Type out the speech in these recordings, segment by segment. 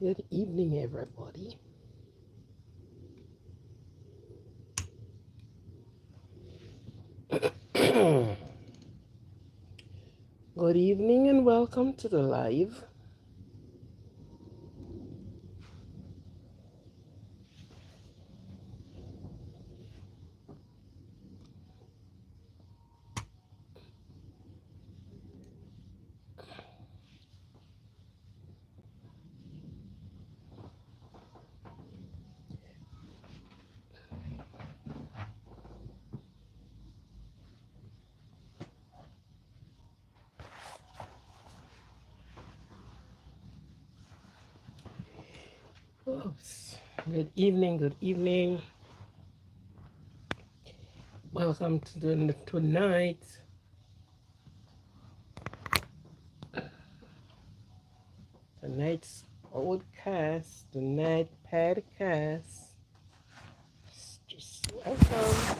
Good evening, everybody. Good evening and welcome to the live. Oops. Good evening, good evening. Welcome to tonight's podcast, tonight podcast. Just welcome.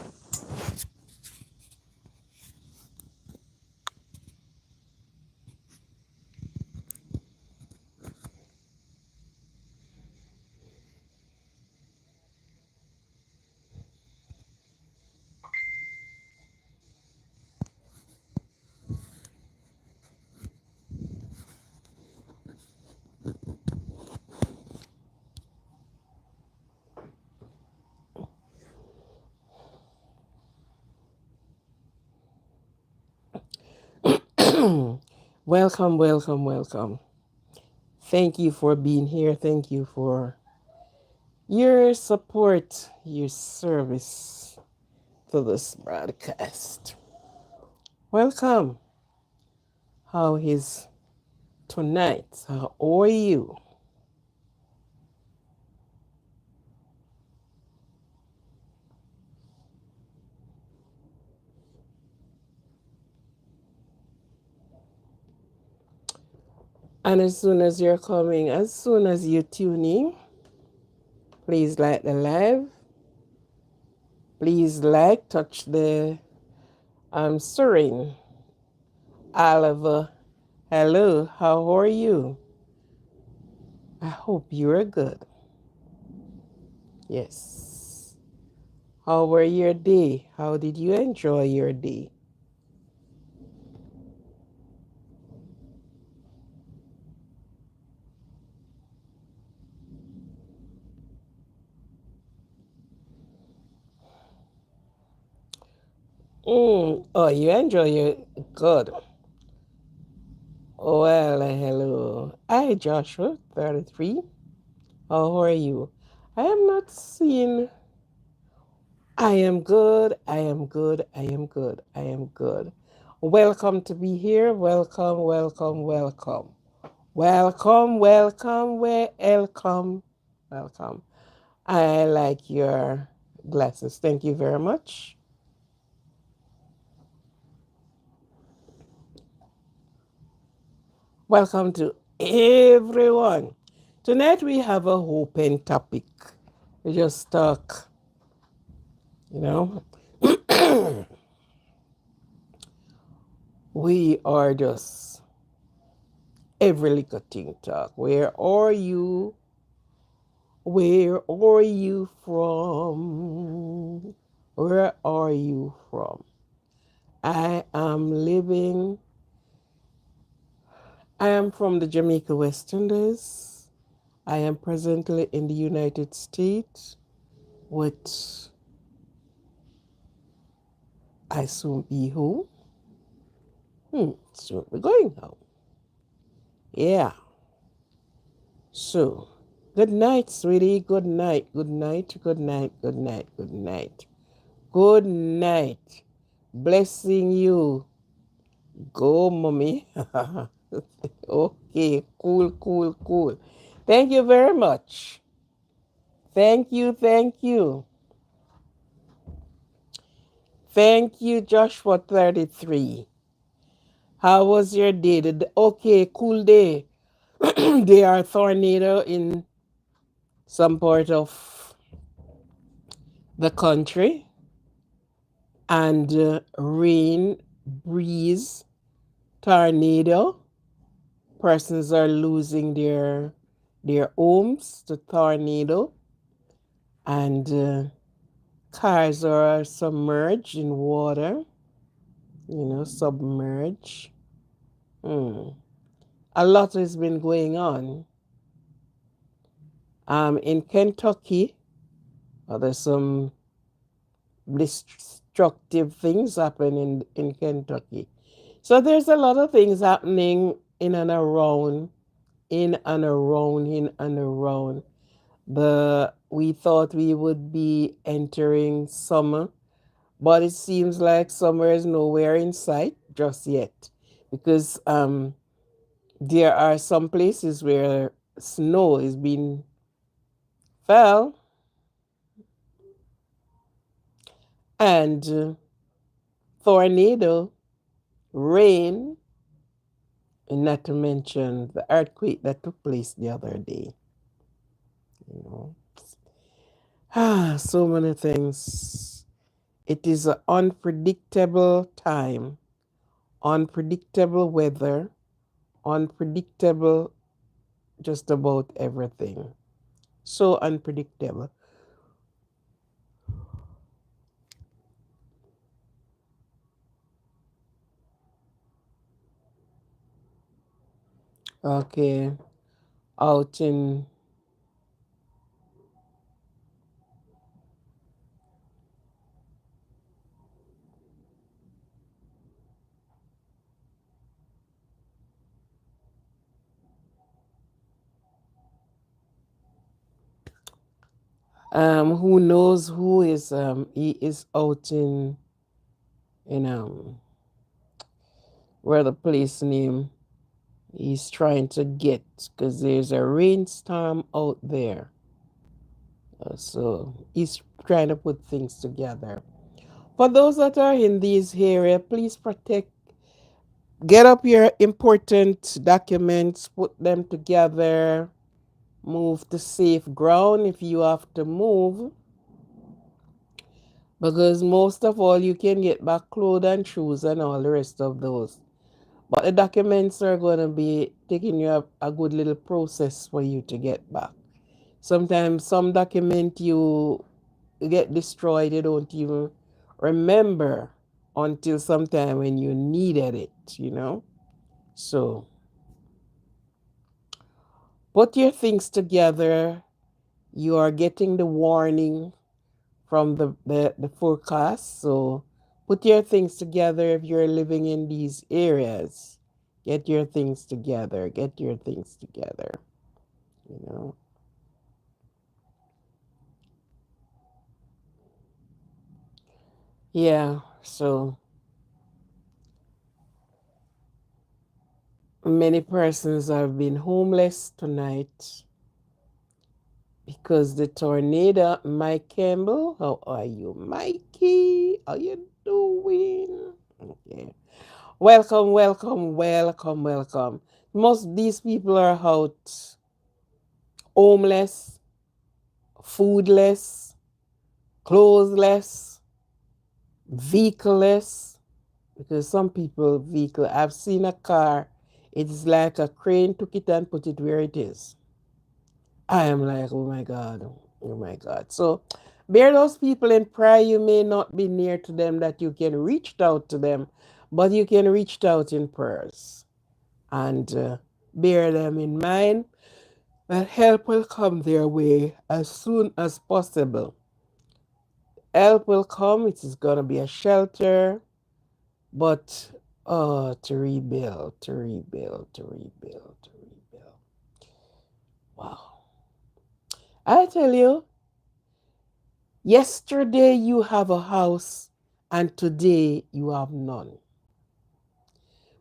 Welcome, welcome, welcome. Thank you for being here. Thank you for your support, your service to this broadcast. Welcome. How is tonight? How are you? And as soon as you're coming, as soon as you tune in, please like the live. Please like, touch the Serene. Oliver, hello, how are you? I hope you're good. Yes. How were your day? How did you enjoy your day? Oh, you enjoy your good. Well, hello. Hi, Joshua, 33. How are you? I am not seeing. I am good. I am good. I am good. I am good. Welcome to be here. Welcome, welcome, welcome. Welcome, welcome, welcome, welcome. I like your glasses. Thank you very much. Welcome to everyone. Tonight we have a open topic. We just talk, you know. We are just every little thing talk. Where are you? Where are you from? Where are you from? I am living, I am from the Jamaica West Indies. I am presently in the United States with, I soon be home. Soon we're going home. Yeah. So, good night, sweetie. Good night. Good night. Good night. Good night. Good night. Good night. Blessing you. Go, mommy. Okay. Cool, cool, cool. Thank you very much. Thank you. Thank you. Thank you, Joshua 33. How was your day? Okay, cool day. There are tornado in some part of the country and rain, breeze, tornado. Persons are losing their their homes to tornado, and cars are submerged in water, submerged. Hmm. A lot has been going on. In Kentucky, there's some destructive things happening in Kentucky. So there's a lot of things happening in and around, in and around, in and around. We thought we would be entering summer, but it seems like summer is nowhere in sight just yet, because there are some places where snow is being fell, and tornado, rain, and not to mention the earthquake that took place the other day. You know, so many things. It is an unpredictable time, unpredictable weather, unpredictable just about everything. So unpredictable. Okay, out in who knows who is he is out in where the place name he's trying to get, because there's a rainstorm out there. So he's trying to put things together. For those that are in these area, please get up your important documents, put them together, move to safe ground if you have to move, because most of all you can get back clothes and shoes and all the rest of those. But the documents are going to be taking you a good little process for you to get back. Sometimes some document you get destroyed, you don't even remember until sometime when you needed it. So put your things together. You are getting the warning from the forecast. So put your things together if you're living in these areas. Get your things together. Get your things together. You know. Yeah. So many persons have been homeless tonight because the tornado. Mike Campbell, how are you, Mikey? How you doing? Okay. Welcome, welcome, welcome, welcome. Most these people are out homeless, foodless, clothesless, vehicleless. Because some people vehicle, I've seen a car, it's like a crane took it and put it where it is. I am like, oh my God, oh my God. So bear those people in prayer. You may not be near to them that you can reach out to them, but you can reach out in prayers and bear them in mind that help will come their way as soon as possible. Help will come. It is going to be a shelter, but to rebuild, to rebuild, to rebuild, to rebuild. Wow. I tell you, yesterday you have a house and today you have none.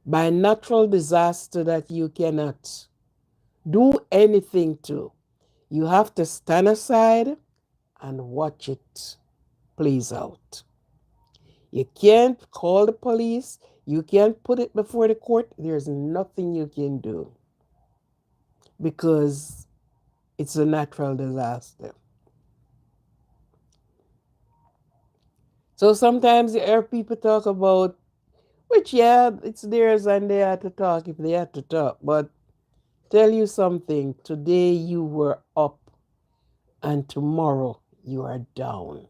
By natural disaster that you cannot do anything to, you have to stand aside and watch it plays out. You can't call the police. You can't put it before the court. There's nothing you can do because it's a natural disaster. So sometimes you hear people talk about, which, yeah, it's theirs and they have to talk if they have to talk. But tell you something. Today you were up and tomorrow you are down.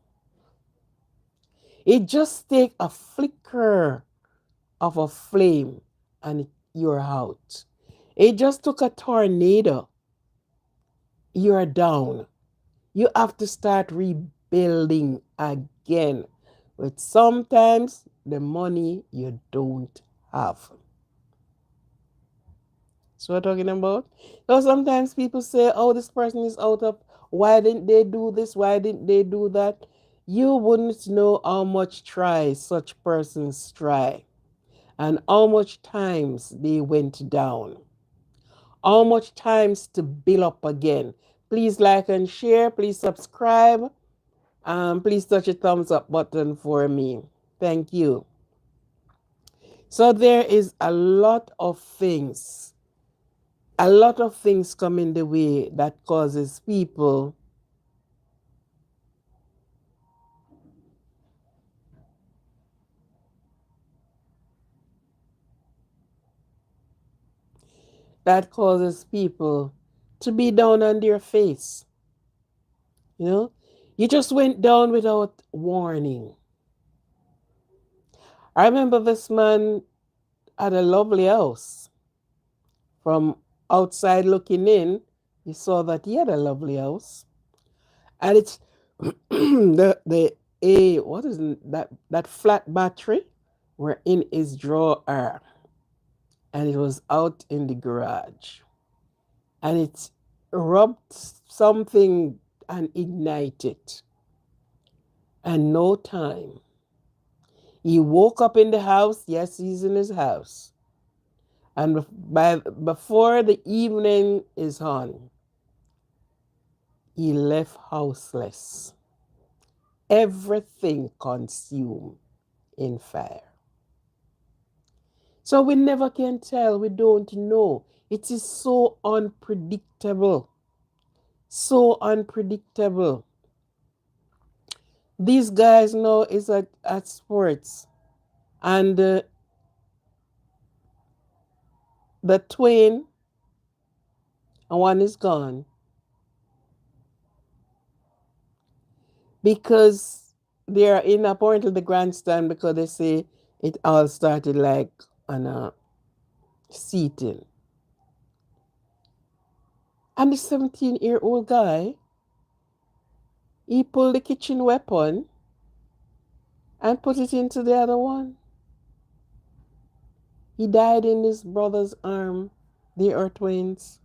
It just take a flicker of a flame and you're out. It just took a tornado. You're down. You have to start rebuilding again with sometimes the money you don't have. So we're talking about. So sometimes people say, oh, this person is out of, why didn't they do this? Why didn't they do that? You wouldn't know how much try such persons try and how much times they went down, how much times to build up again. Please like and share. Please subscribe. Please touch the thumbs up button for me. Thank you. So there is a lot of things come in the way that causes people to be down on their face. You know, you just went down without warning. I remember this man had a lovely house. From outside looking in, he saw that he had a lovely house. And it's the a what is that flat battery were in his drawer and it was out in the garage. And it rubbed something and ignited. And no time. He woke up in the house. Yes, he's in his house. And before the evening is on, he left houseless. Everything consumed in fire. So we never can tell. We don't know. It is so unpredictable. So unpredictable. These guys now is at sports. And the twin, and one is gone. Because they are in apparently the grandstand because they say it all started like on a seating. And the 17-year-old guy, he pulled the kitchen weapon and put it into the other one. He died in his brother's arm. They are twins.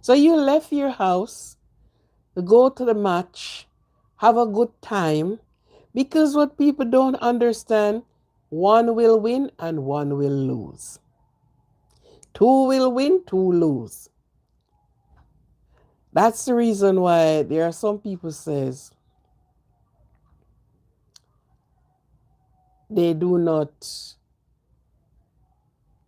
So you left your house, go to the match, have a good time, because what people don't understand, one will win and one will lose. Two will win, two lose. That's the reason why there are some people says they do not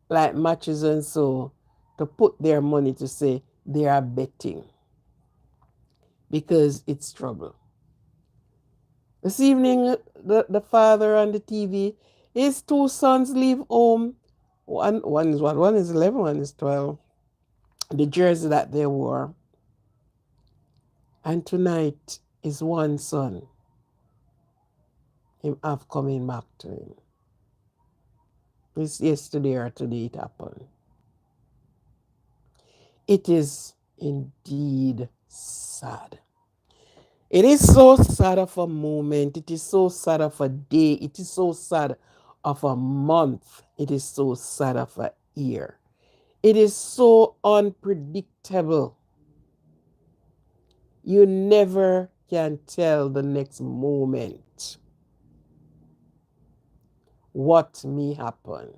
like matches and so to put their money to say they are betting because it's trouble. This evening, the father on the TV, his two sons leave home. One is what? One is 11, one is 12. The jersey that they wore. And tonight is one son. Him have coming back to him. It's yesterday or today it happened. It is indeed sad. It is so sad of a moment. It is so sad of a day. It is so sad of a month. It is so sad of a year. It is so unpredictable. You never can tell the next moment what may happen.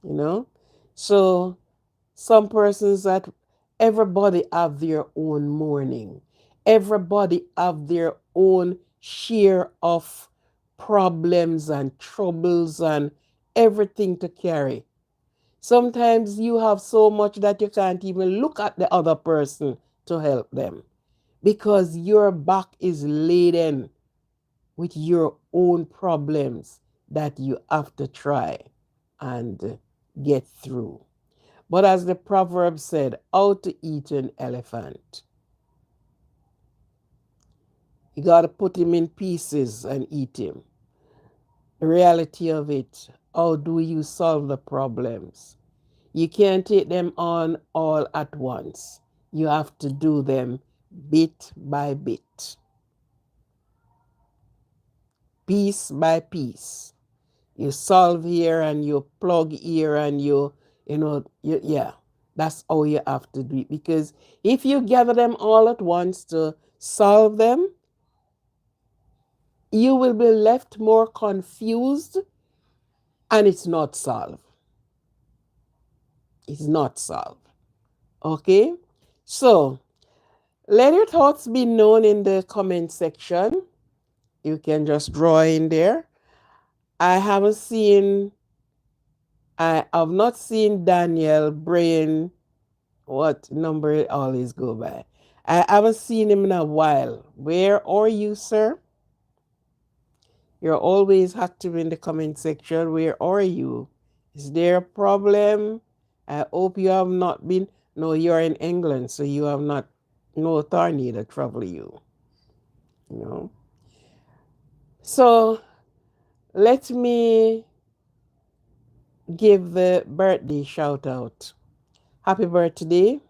You know? So some persons that everybody have their own mourning. Everybody have their own share of problems and troubles and everything to carry. Sometimes you have so much that you can't even look at the other person to help them because your back is laden with your own problems that you have to try and get through. But as the proverb said, how to eat an elephant. You got to put him in pieces and eat him. The reality of it, how do you solve the problems? You can't take them on all at once. You have to do them bit by bit, piece by piece. You solve here and you plug here and yeah, that's how you have to do it. Because if you gather them all at once to solve them, you will be left more confused and it's not solved. It's not solved. Okay? So, let your thoughts be known in the comment section. You can just draw in there. I have not seen Daniel Brain, what number it always go by. I haven't seen him in a while. Where are you, sir? You're always active in the comment section. Where are you? Is there a problem? I hope you have not been. No, you're in England, so you have not. No tornado trouble you. You know. So let me give the birthday shout out. Happy birthday.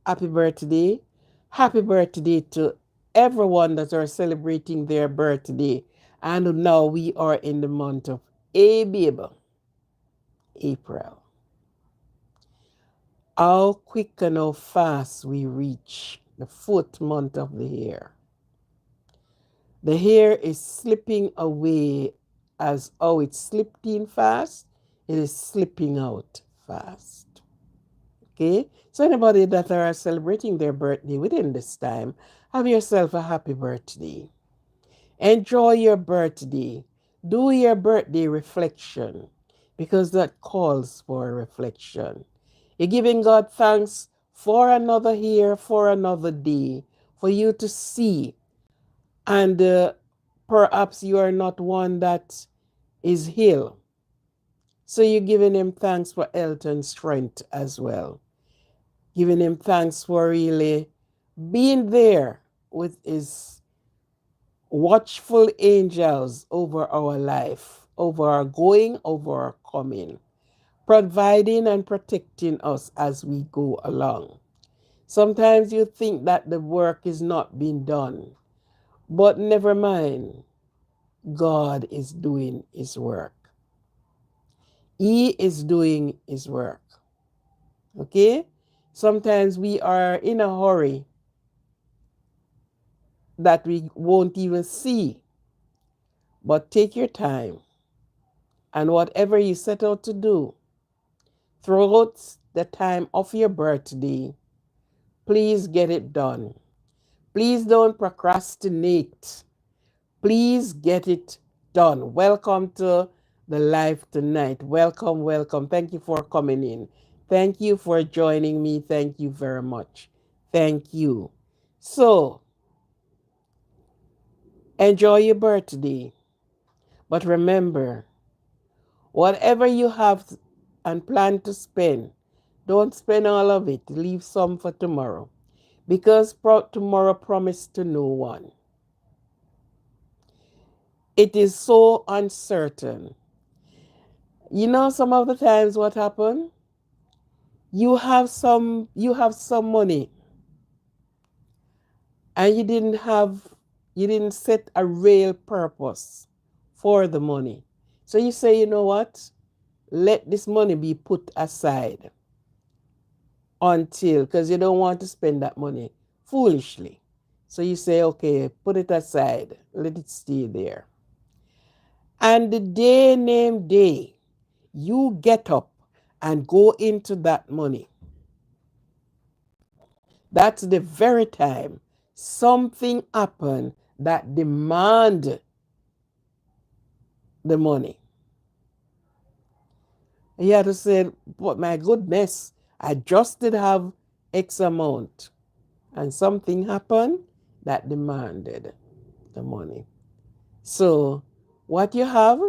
Happy birthday. Happy birthday to everyone that are celebrating their birthday. And now we are in the month of April. How quick and how fast we reach the 4th month of the year. The hair is slipping away as how it slipped in fast, it is slipping out fast. Okay? So anybody that are celebrating their birthday within this time, have yourself a happy birthday. Enjoy your birthday. Do your birthday reflection because that calls for a reflection. You're giving God thanks for another year, for another day, for you to see. And perhaps you are not one that is ill. So you're giving him thanks for health and strength as well. Giving him thanks for really being there with his watchful angels over our life, over our going, over our coming, providing and protecting us as we go along. Sometimes you think that the work is not being done, but never mind. God is doing his work. He is doing his work. Okay? Sometimes we are in a hurry that we won't even see. But take your time. And whatever you set out to do, throughout the time of your birthday, please get it done. Please don't procrastinate. Please get it done. Welcome to the live tonight. Welcome, welcome. Thank you for coming in. Thank you for joining me. Thank you very much. Thank you. So, enjoy your birthday. But remember, whatever you have and plan to spend, don't spend all of it. Leave some for tomorrow. Because tomorrow promised to no one. It is so uncertain. You know, some of the times what happen? You have some money and you didn't set a real purpose for the money. So you say, you know what? Let this money be put aside until, because you don't want to spend that money foolishly. So you say, okay, put it aside, let it stay there. And the day named day, you get up and go into that money. That's the very time something happened that demand the money. You have to say, but my goodness, I just did have X amount. And something happened that demanded the money. So what you have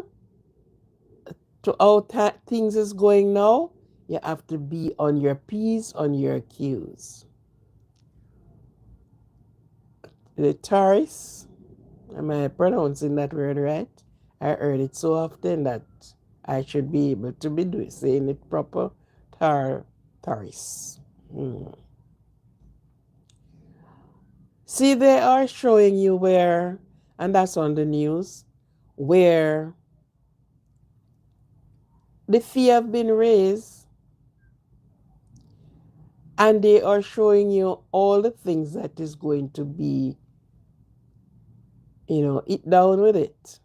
to how things is going now, You have to be on your P's, on your Q's. The Taurus, am I pronouncing that word right? I heard it so often that I should be able to be saying it proper. Taurus. See, they are showing you where, and that's on the news, where the fee have been raised, and they are showing you all the things that is going to be, eat down with it.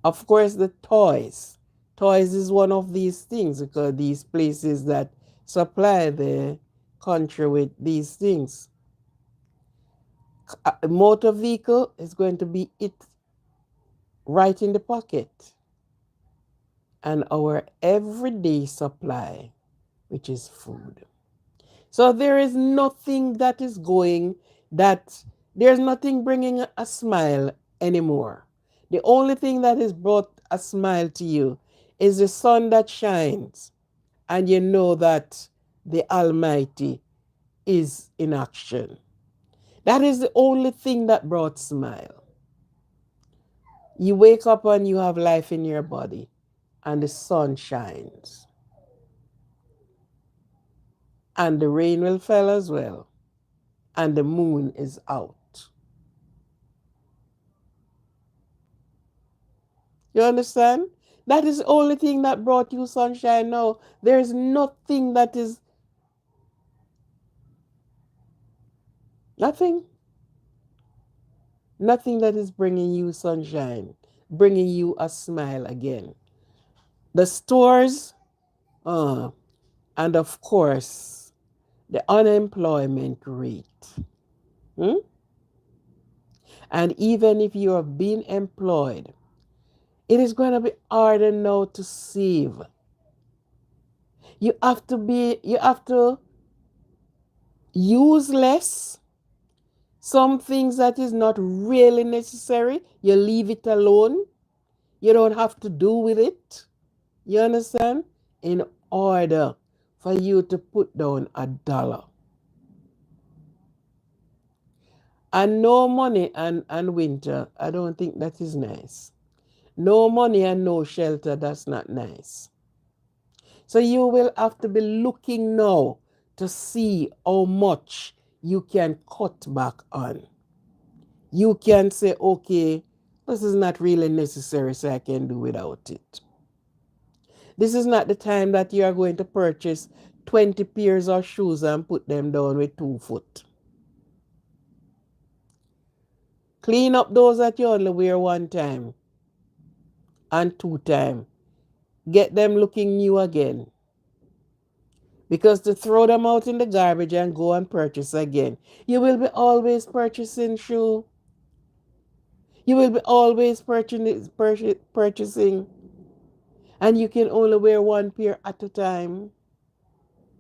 Of course, the toys. Toys is one of these things because these places that supply the country with these things. A motor vehicle is going to be it right in the pocket. And our everyday supply, which is food. So there is nothing that is there's nothing bringing a smile anymore. The only thing that has brought a smile to you is the sun that shines, and you know that the Almighty is in action. That is the only thing that brought smile. You wake up and you have life in your body, and the sun shines. And the rain will fall as well, and the moon is out. You understand? That is the only thing that brought you sunshine now. There is nothing that is, nothing that is bringing you sunshine, bringing you a smile again. The stores, and of course, the unemployment rate. And even if you have been employed, it is going to be harder now to save. You have to use less. Some things that is not really necessary, you leave it alone. You don't have to do with it. You understand? In order for you to put down $1. And no money and winter, I don't think that is nice. No money and no shelter, that's not nice. So you will have to be looking now to see how much you can cut back on. You can say, okay, this is not really necessary, so I can do without it. This is not the time that you are going to purchase 20 pairs of shoes and put them down with 2 foot. Clean up those that you only wear 1 time and 2 times. Get them looking new again. Because to throw them out in the garbage and go and purchase again, you will be always purchasing shoe. You will be always purchasing. And you can only wear 1 pair at a time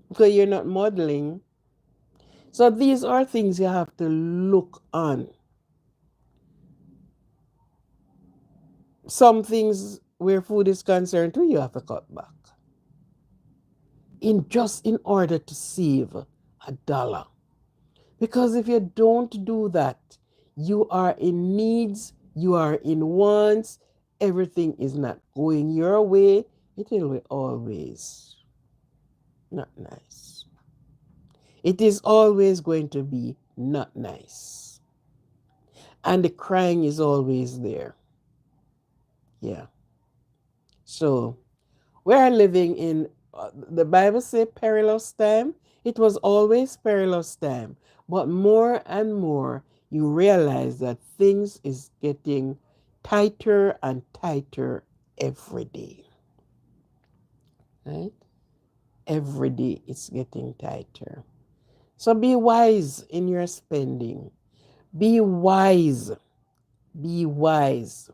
because you're not modeling. So these are things you have to look on. Some things where food is concerned too, you have to cut back. In order to save $1. Because if you don't do that, you are in needs, you are in wants, everything is not going your way, it will be always not nice. It is always going to be not nice. And the crying is always there. Yeah. So we are living in, the Bible says perilous time. It was always perilous time. But more and more, you realize that things is getting tighter and tighter every day. Right? Every day it's getting tighter. So be wise in your spending. Be wise. Be wise.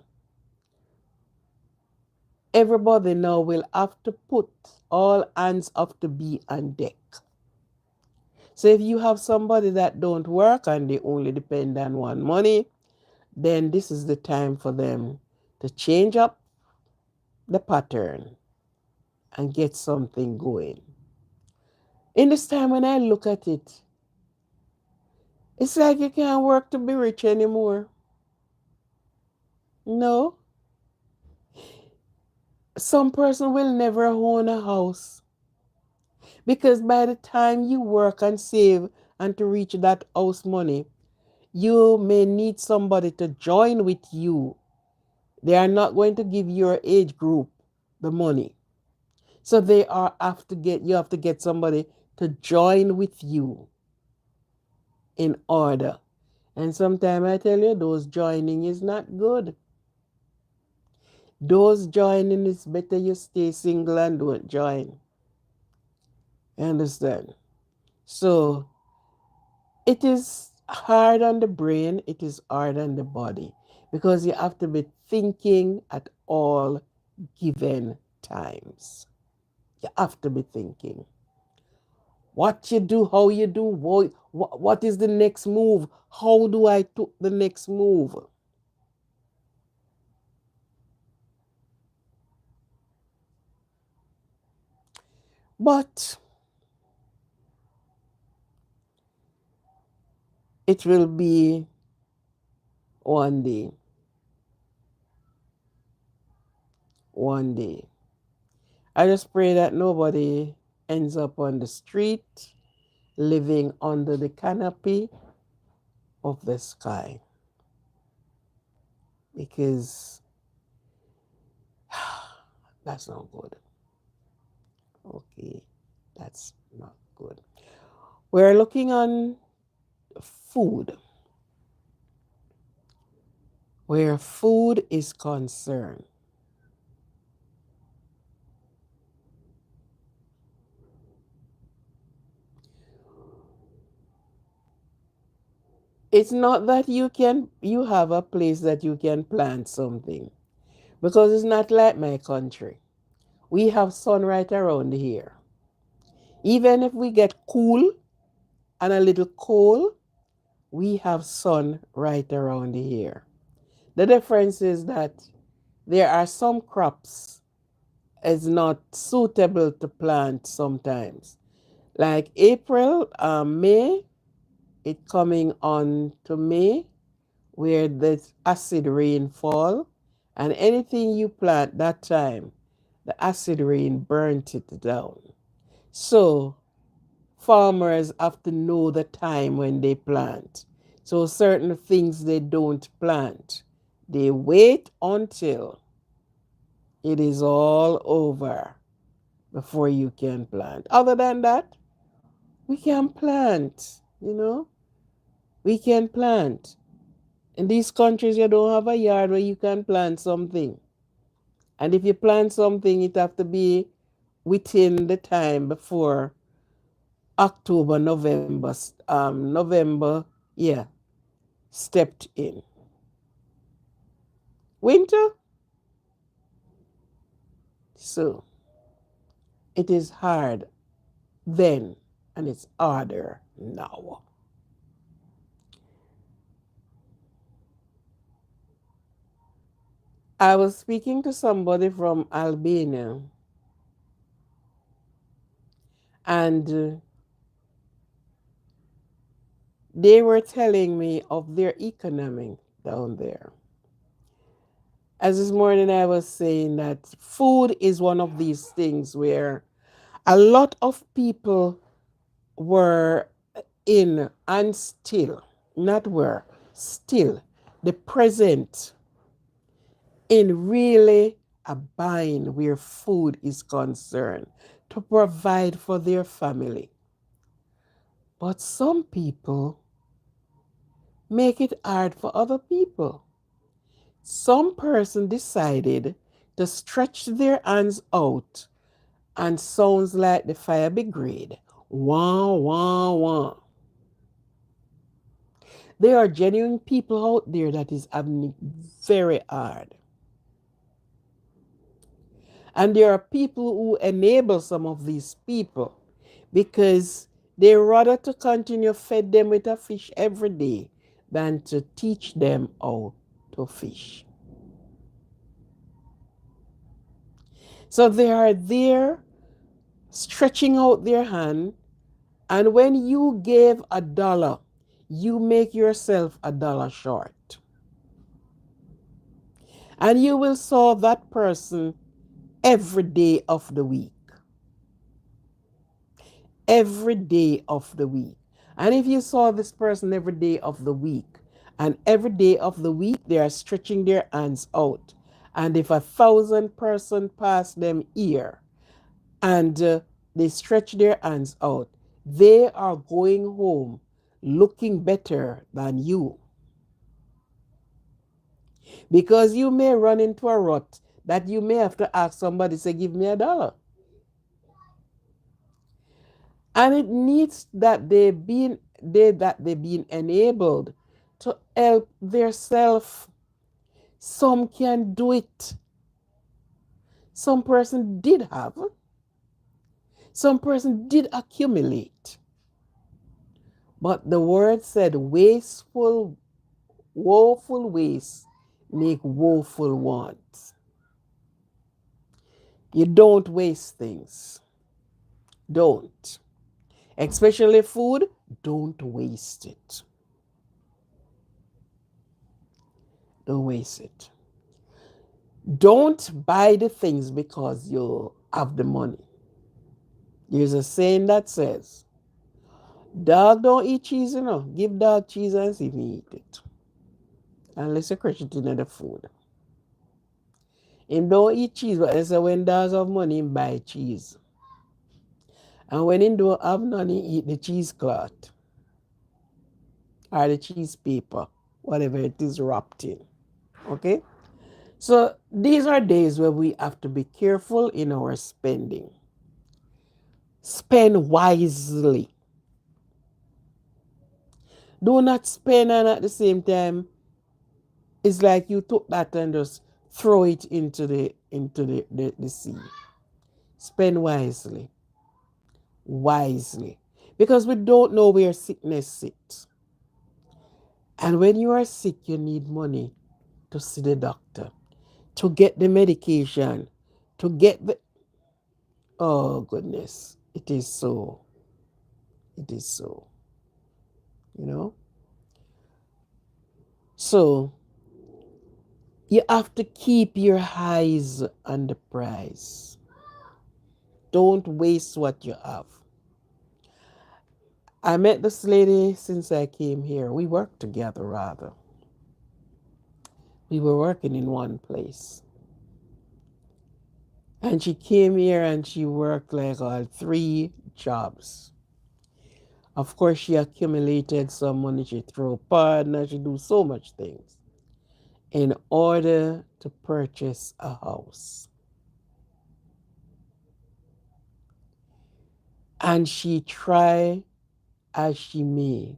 Everybody now will have to put all hands have to be on deck. So if you have somebody that don't work and they only depend on one money, then this is the time for them to change up the pattern and get something going. In this time when I look at it, it's like you can't work to be rich anymore. No. Some person will never own a house because by the time you work and save and to reach that house money, you may need somebody to join with you. They are not going to give your age group the money. So you have to get somebody to join with you in order. And sometimes I tell you, those joining is not good. Those joining is better you stay single and don't join. You understand? So it is hard on the brain, it is hard on the body because you have to be thinking at all given times. You have to be thinking. What you do, how you do, what is the next move? How do I take the next move? But it will be one day. One day. I just pray that nobody ends up on the street living under the canopy of the sky. Because that's not good. Okay, that's not good. We're looking on food. Where food is concerned, it's not that you have a place that you can plant something because it's not like my country. We have sun right around here. Even if we get cool and a little cold, we have sun right around here. The difference is that there are some crops is not suitable to plant sometimes. Like April, May, it coming on to May, where the acid rain fall, and anything you plant that time, the acid rain burnt it down. So farmers have to know the time when they plant. So certain things they don't plant. They wait until it is all over before you can plant. Other than that, we can plant. We can plant. In these countries, you don't have a yard where you can plant something. And if you plant something, it have to be within the time before October, November, yeah, stepped in. Winter, so it is hard then, and it's harder now. I was speaking to somebody from Albania, and they were telling me of their economy down there. As this morning I was saying that food is one of these things where a lot of people were in and still, not were, still, the present in really a bind where food is concerned to provide for their family. But some people make it hard for other people. Some person decided to stretch their hands out and sounds like the fire brigade. Wah, wah, wah. There are genuine people out there that is having it very hard. And there are people who enable some of these people because they rather to continue fed them with a fish every day than to teach them how to fish. So they are there stretching out their hand, and when you give $1, you make yourself $1 short. And you will saw that person every day of the week. Every day of the week. And if you saw this person every day of the week, and every day of the week they are stretching their hands out, and if 1,000 person pass them here and they stretch their hands out, they are going home looking better than you. Because you may run into a rut that you may have to ask somebody, say, give me $1. And it needs that they being enabled to help theirself. Some can do it. Some person did have. Some person did accumulate. But the word said, wasteful, woeful waste make woeful wants. You don't waste things. Don't. Especially food, don't waste it. Don't waste it. Don't buy the things because you have the money. There's a saying that says, dog don't eat cheese, you know. Give dog cheese and see if he eat it. Unless you crush it in the food. Him don't eat cheese, but they say when dogs have money, him buy cheese. And when he don't have none, he eat the cheesecloth or the cheese paper, whatever it is wrapped in. Okay? So these are days where we have to be careful in our spending. Spend wisely. Do not spend and at the same time, it's like you took that and just throw it into the sea. Spend wisely. Wisely. Because we don't know where sickness sits. And when you are sick, you need money to see the doctor, to get the medication, to get the... Oh, goodness. It is so. It is so. You know? So, you have to keep your eyes on the prize. Don't waste what you have. I met this lady since I came here. We worked together, rather. We were working in one place. And she came here and she worked like 3 jobs. Of course, she accumulated some money. She threw a partner. She do so much things in order to purchase a house. And she tried as she may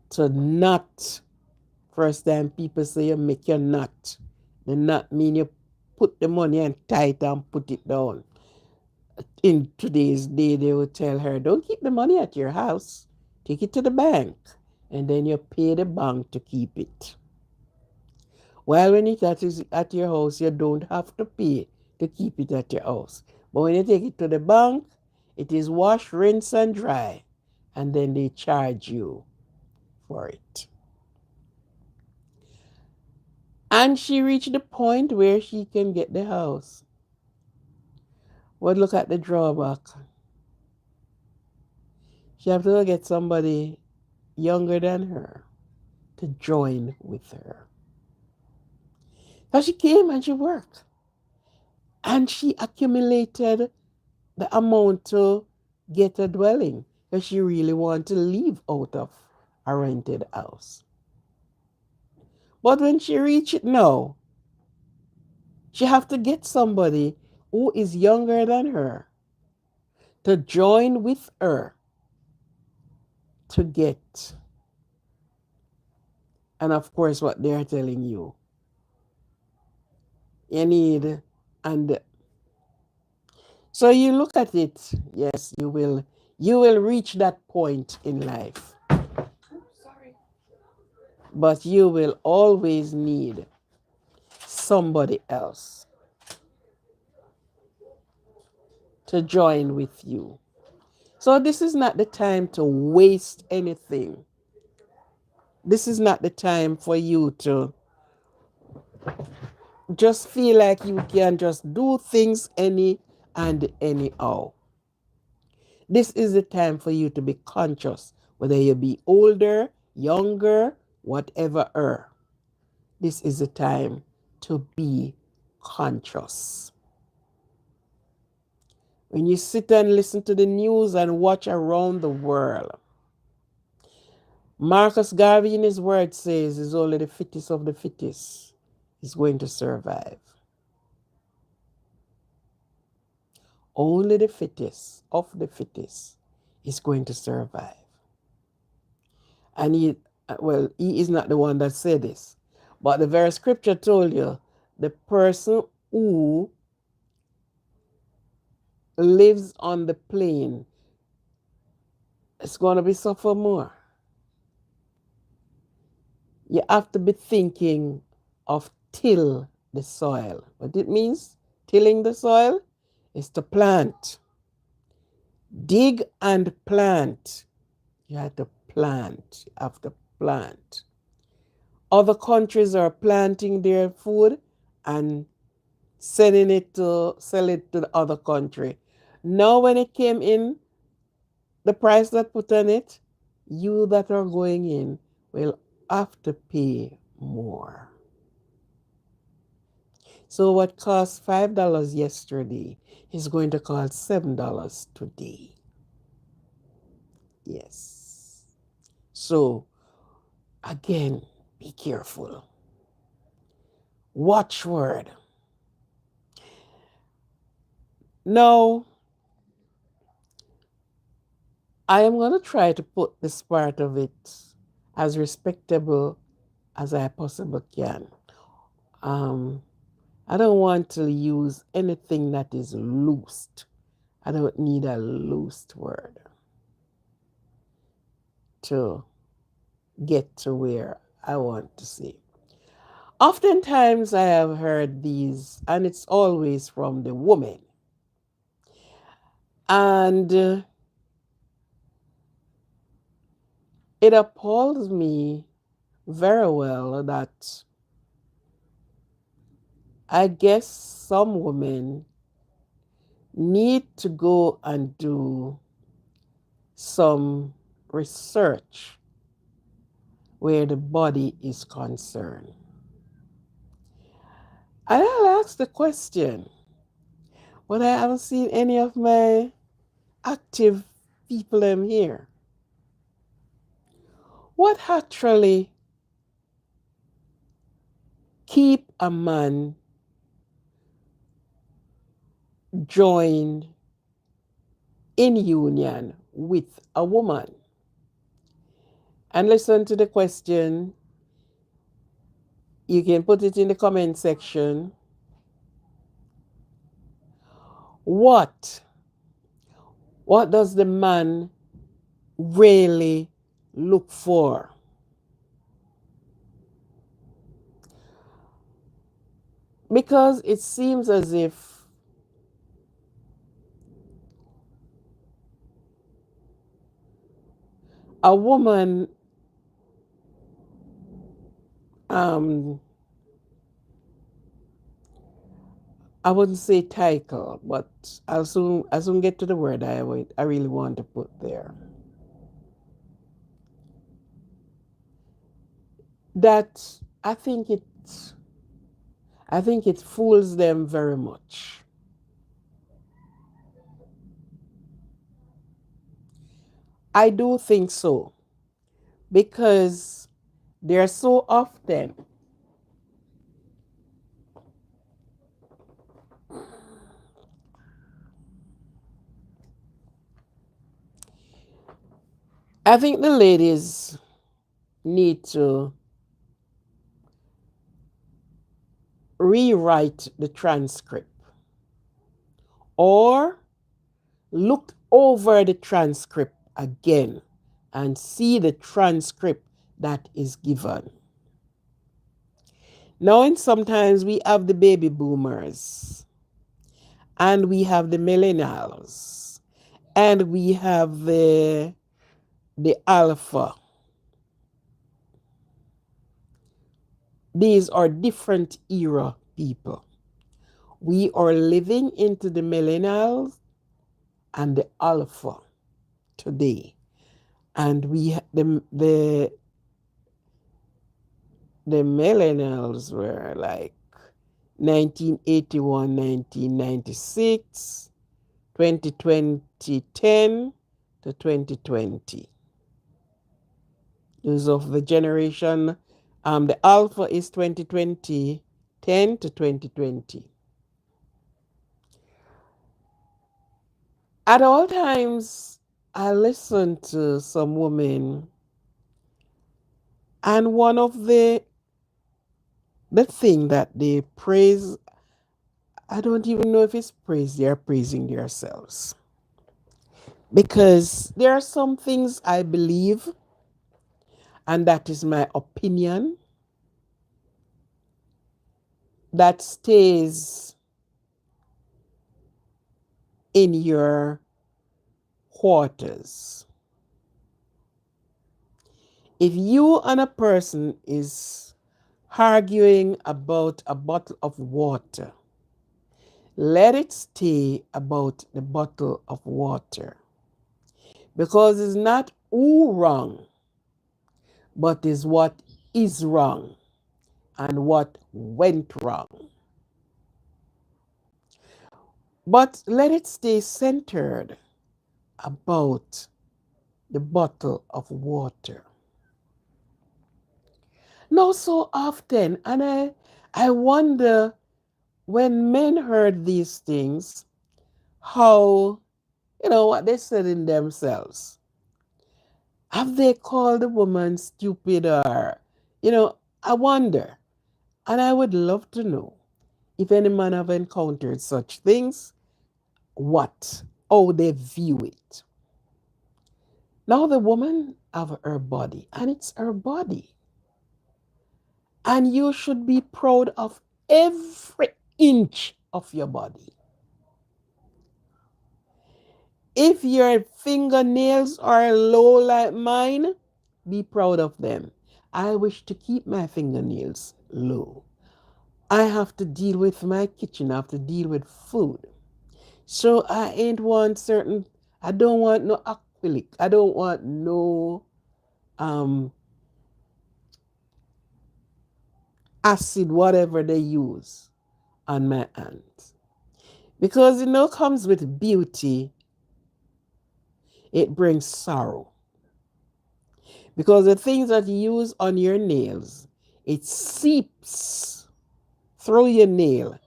to not... First time people say you make your nut. The nut mean you put the money and tie it and put it down. In today's day, they will tell her, don't keep the money at your house. Take it to the bank. And then you pay the bank to keep it. While when it is at your house, you don't have to pay to keep it at your house. But when you take it to the bank, it is wash, rinse, and dry. And then they charge you for it. And she reached the point where she can get the house. But look at the drawback. She have to get somebody younger than her to join with her. So she came and she worked. And she accumulated the amount to get a dwelling because she really wanted to live out of a rented house. But when she reached it now, she have to get somebody who is younger than her to join with her to get. And of course, what they're telling you, you need, and so you look at it, yes, you will reach that point in life. Sorry. But you will always need somebody else. to join with you. So this is not the time to waste anything. This is not the time for you to just feel like you can just do things any and anyhow. This is the time for you to be conscious, whether you be older, younger, whatever. This is the time to be conscious. When you sit and listen to the news and watch around the world, Marcus Garvey in his word says it's only the fittest of the fittest is going to survive. Only the fittest of the fittest is going to survive. And he is not the one that said this, but the very scripture told you the person who lives on the plain is going to be suffer more. You have to be thinking of till the soil. What it means, tilling the soil, is to plant. Dig and plant. You have to plant. You have to plant. Other countries are planting their food and selling it to the other country. Now when it came in, the price that put on it, you that are going in will have to pay more. So what cost $5 yesterday is going to cost $7 today. Yes. So again, be careful. Watchword. Now, I am going to try to put this part of it as respectable as I possibly can. I don't want to use anything that is loosed. I don't need a loosed word to get to where I want to see. Oftentimes I have heard these, and it's always from the woman. And it appalls me very well that I guess some women need to go and do some research where the body is concerned. And I'll ask the question, but I haven't seen any of my active people here. What actually keep a man joined in union with a woman? And listen to the question. You can put it in the comment section. What does the man really look for? Because it seems as if a woman I wouldn't say title, but I'll soon get to the word I really want to put there. That I think it fools them very much. I do think so, because they're so often I think the ladies need to rewrite the transcript or look over the transcript again and see the transcript that is given. Now, and sometimes we have the baby boomers, and we have the millennials, and we have the alpha. These are different era people. We are living into the millennials and the alpha today. And the millennials were like 1981, 1996, 2020, 10 to 2020. Those of the generation, the alpha is 2020, 10 to 2020. At all times, I listen to some women, and one of the thing that they praise, I don't even know if it's praise, they are praising themselves. Because there are some things I believe, and that is my opinion, that stays in your quarters. If you and a person is arguing about a bottle of water, let it stay about the bottle of water. Because it's not who wrong, but is what is wrong and what went wrong. But let it stay centered about the bottle of water. Now, so often, and I wonder when men heard these things, how, what they said in themselves. Have they called the woman stupid or, I wonder. And I would love to know if any man have encountered such things, how they view it. Now the woman have her body, and it's her body. And you should be proud of every inch of your body. If your fingernails are low like mine, be proud of them. I wish to keep my fingernails low. I have to deal with my kitchen, I have to deal with food. So I don't want no acrylic. I don't want no acid, whatever they use on my hands. Because comes with beauty, it brings sorrow. Because the things that you use on your nails, it seeps through your nail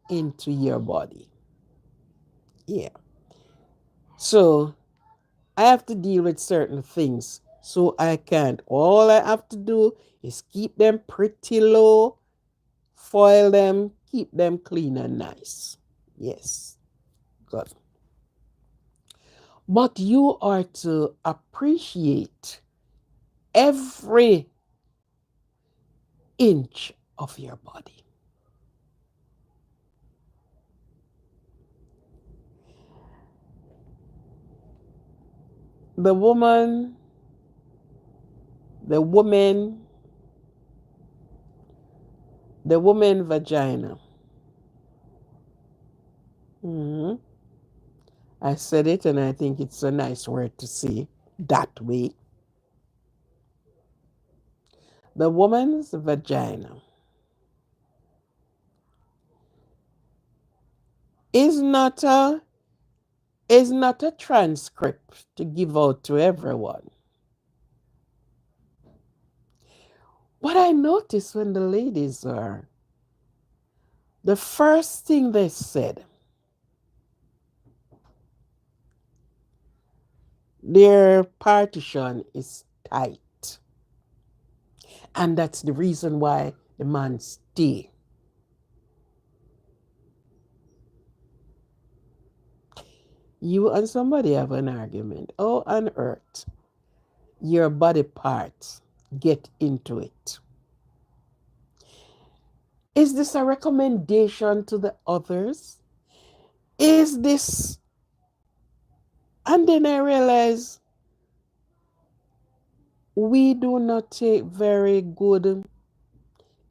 into your body. Yeah. So I have to deal with certain things. So I can't. All I have to do is keep them pretty low, foil them, keep them clean and nice. Yes. Good. But you are to appreciate every inch of your body. The woman, the woman, the woman vagina. Mm-hmm. I said it, and I think it's a nice word to say that way. The woman's vagina is not a transcript to give out to everyone. What I noticed when the ladies are, the first thing they said, their partition is tight. And that's the reason why the man stay. You and somebody have an argument. How on earth your body parts get into it? Is this a recommendation to the others? Is this? And then I realize we do not take very good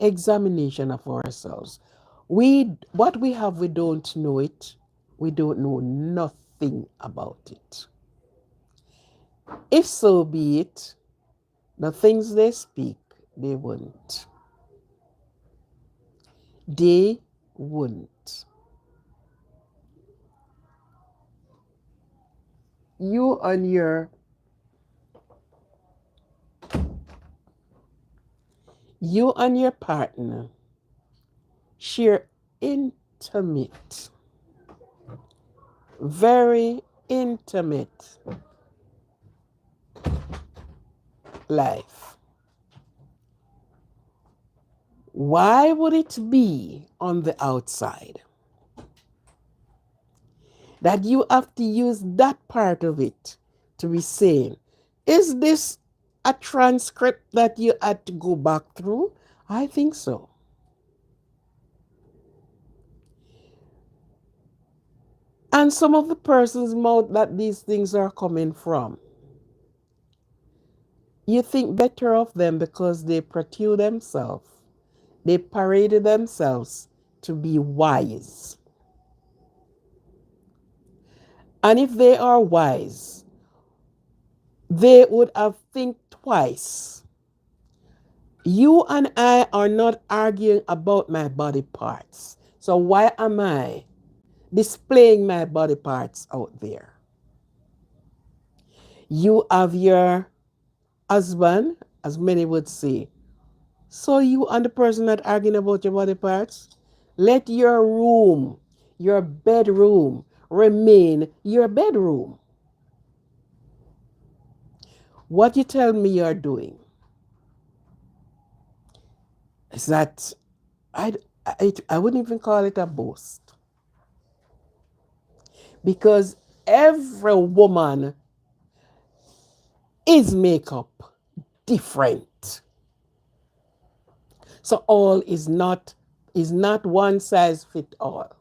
examination of ourselves. What we have, we don't know it. We don't know nothing about it. If so be it, the things they speak, they wouldn't. They wouldn't. You and your you and your partner share intimate, very intimate life. Why would it be on the outside that you have to use that part of it to be saying, is this a transcript that you had to go back through? I think so. And some of the person's mouth that these things are coming from, you think better of them because they portray themselves, they paraded themselves to be wise. And if they are wise, they would have think twice. You and I are not arguing about my body parts. So why am I displaying my body parts out there? You have your husband, as many would say. So you and the person that arguing about your body parts, let your room, your bedroom, remain your bedroom. What you tell me you're doing is that I wouldn't even call it a boast, because every woman is makeup different. So all is not one size fit all.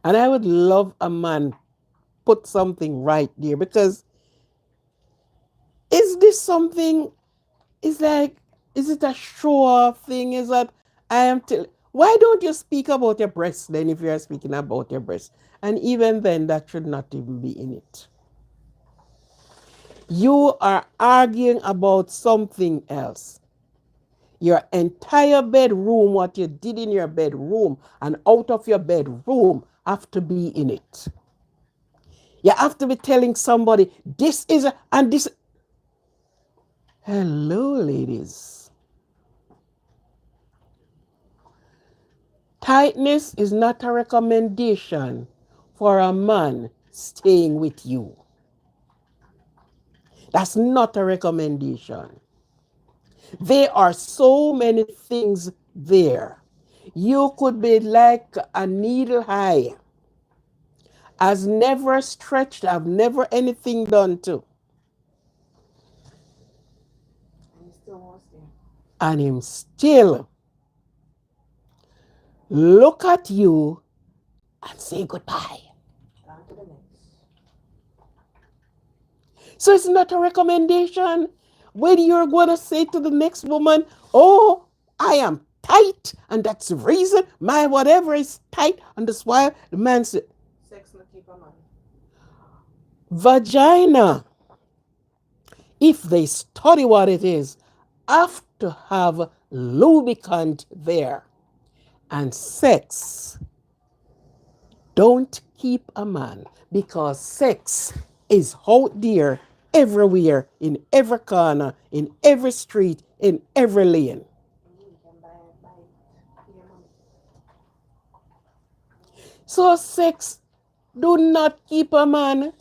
And I would love a man put something right there, because is this something, is like, is it a show off thing? Is that I am why don't you speak about your breasts then if you are speaking about your breasts? And even then that should not even be in it. You are arguing about something else. Your entire bedroom, what you did in your bedroom and out of your bedroom, have to be in it. You have to be telling somebody, this is and this. Hello, ladies. Tightness is not a recommendation for a man staying with you. That's not a recommendation. There are so many things there. You could be like a needle high, has never stretched, have never anything done to. And him still look at you and say goodbye. So it's not a recommendation when you're going to say to the next woman, oh, I am tight, and that's the reason my whatever is tight, and that's why the man said, sex not keep a man. Vagina, if they study what it is, have to have lubricant there. And sex don't keep a man, because sex is out there everywhere, in every corner, in every street, in every lane. So sex do not keep a man.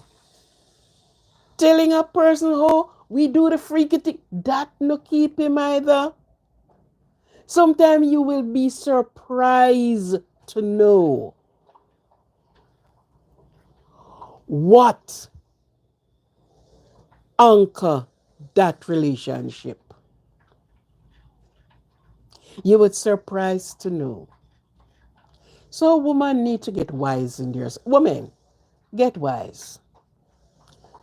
Telling a person how we do the freaky thing, that no keep him either. Sometimes you will be surprised to know what anchor that relationship. You would surprise to know. So women need to get wise in theirs. Women, get wise.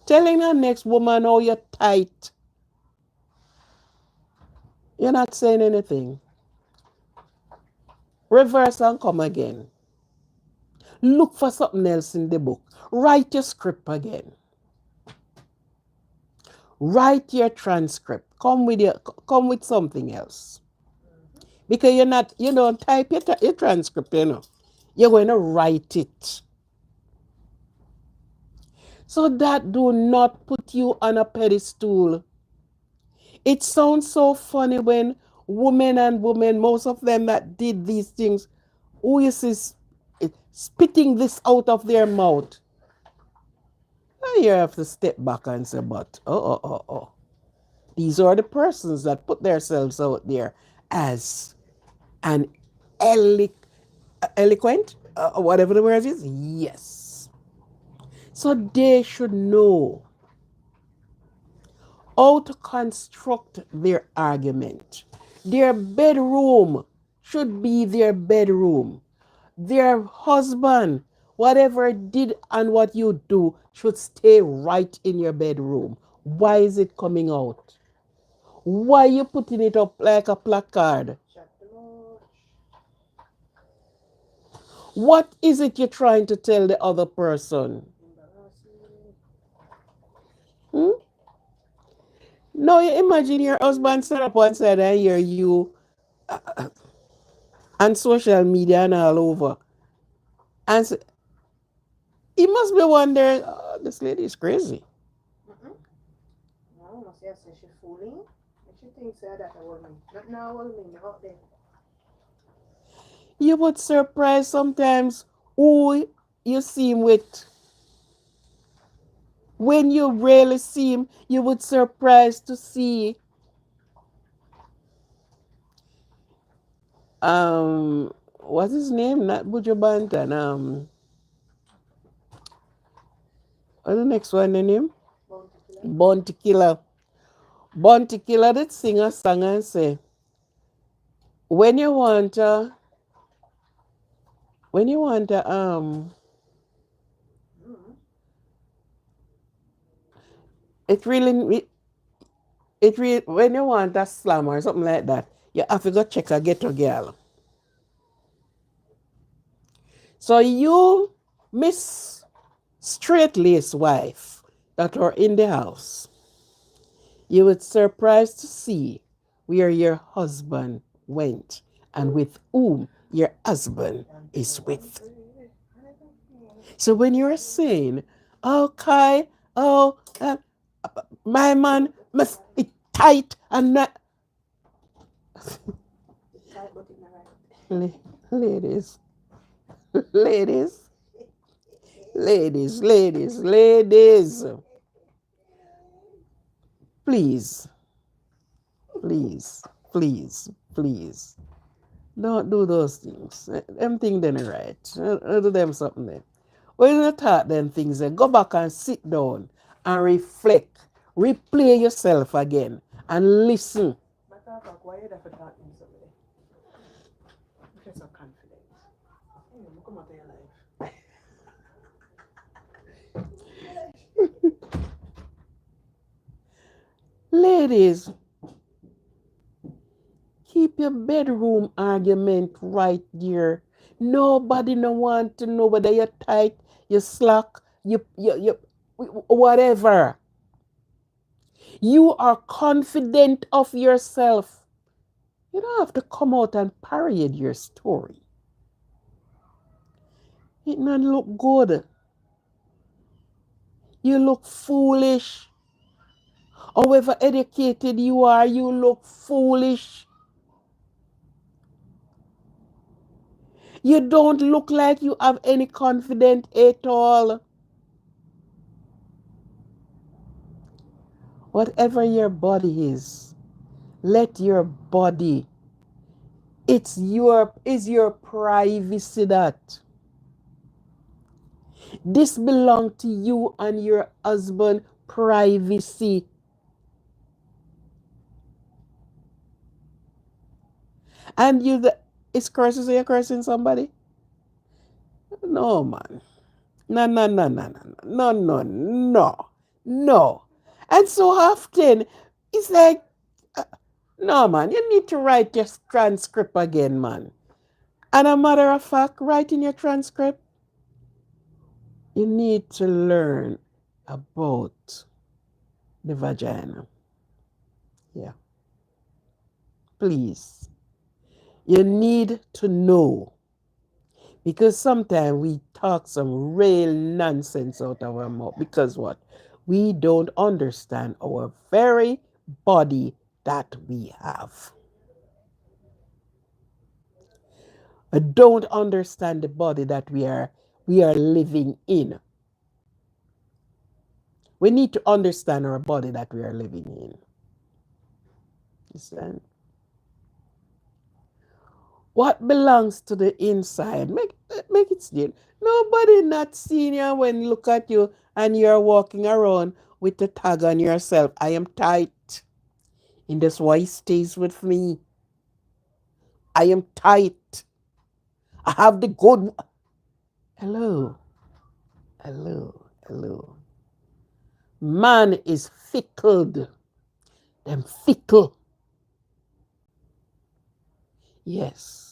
Telling the next woman, oh, you're tight. You're not saying anything. Reverse and come again. Look for something else in the book. Write your script again. Write your transcript. Come with something else. Because you don't type your transcript, You're going to write it. So that do not put you on a pedestal. It sounds so funny when women, most of them that did these things, who is spitting this out of their mouth. Now you have to step back and say, but, oh. These are the persons that put themselves out there as an eloquent, whatever the word is. Yes. So they should know how to construct their argument. Their bedroom should be their bedroom. Their husband, whatever did and what you do, should stay right in your bedroom. Why is it coming out? Why are you putting it up like a placard? What is it you're trying to tell the other person? Hmm? No, you imagine your husband set up one side and hear you on social media and all over. And so, he must be wondering, oh, this lady is crazy. No, must say she's fooling. She thinks that I want me. Not now, I want me out there. You would surprise sometimes who you see him with. When you really see him, you would surprise to see what's his name? Not Buju Banton. What's the next one in him? Bounty Killer. Bounty Killer did sing a song and say, when you want to, when you want to, it really, when you want a slam or something like that, you have to go check a ghetto girl. So you, Miss Straight Lace wife that are in the house, you would surprise to see where your husband went and with whom your husband is with. So when you're saying, oh, Kai, oh, my man must be tight and not. Ladies, ladies, ladies, please, please, don't do those things. Them things then right. Do them something then. When you thought them things, then go back and sit down and reflect. Replay yourself again and listen. Why you have to talk to me somebody? You're so confident. Come out of your life. Ladies, keep your bedroom argument right there. Nobody no want to know whether you're tight, you're slack, you whatever. You are confident of yourself. You don't have to come out and parade your story. It not look good. You look foolish. However educated you are, you look foolish. You don't look like you have any confidence at all. Whatever your body is, let your body, is your privacy that. This belongs to you and your husband privacy. And it's cursing, so you're cursing somebody? No, man. No, no, no, no, no, no, no, no, no. And so often, it's like, uh, no, man, you need to write your transcript again, man. And a matter of fact, writing your transcript, you need to learn about the vagina. Yeah, please. You need to know because sometimes we talk some real nonsense out of our mouth. Because what? We don't understand our very body that we have. I don't understand the body that we are living in. We need to understand our body that we are living in. Understand? What belongs to the inside? Make it clear. Nobody not seeing you when look at you and you're walking around with the tag on yourself. I am tight. And that's why he stays with me. I am tight. I have the good. Hello. Hello. Hello. Man is fickle. Them fickle. Yes.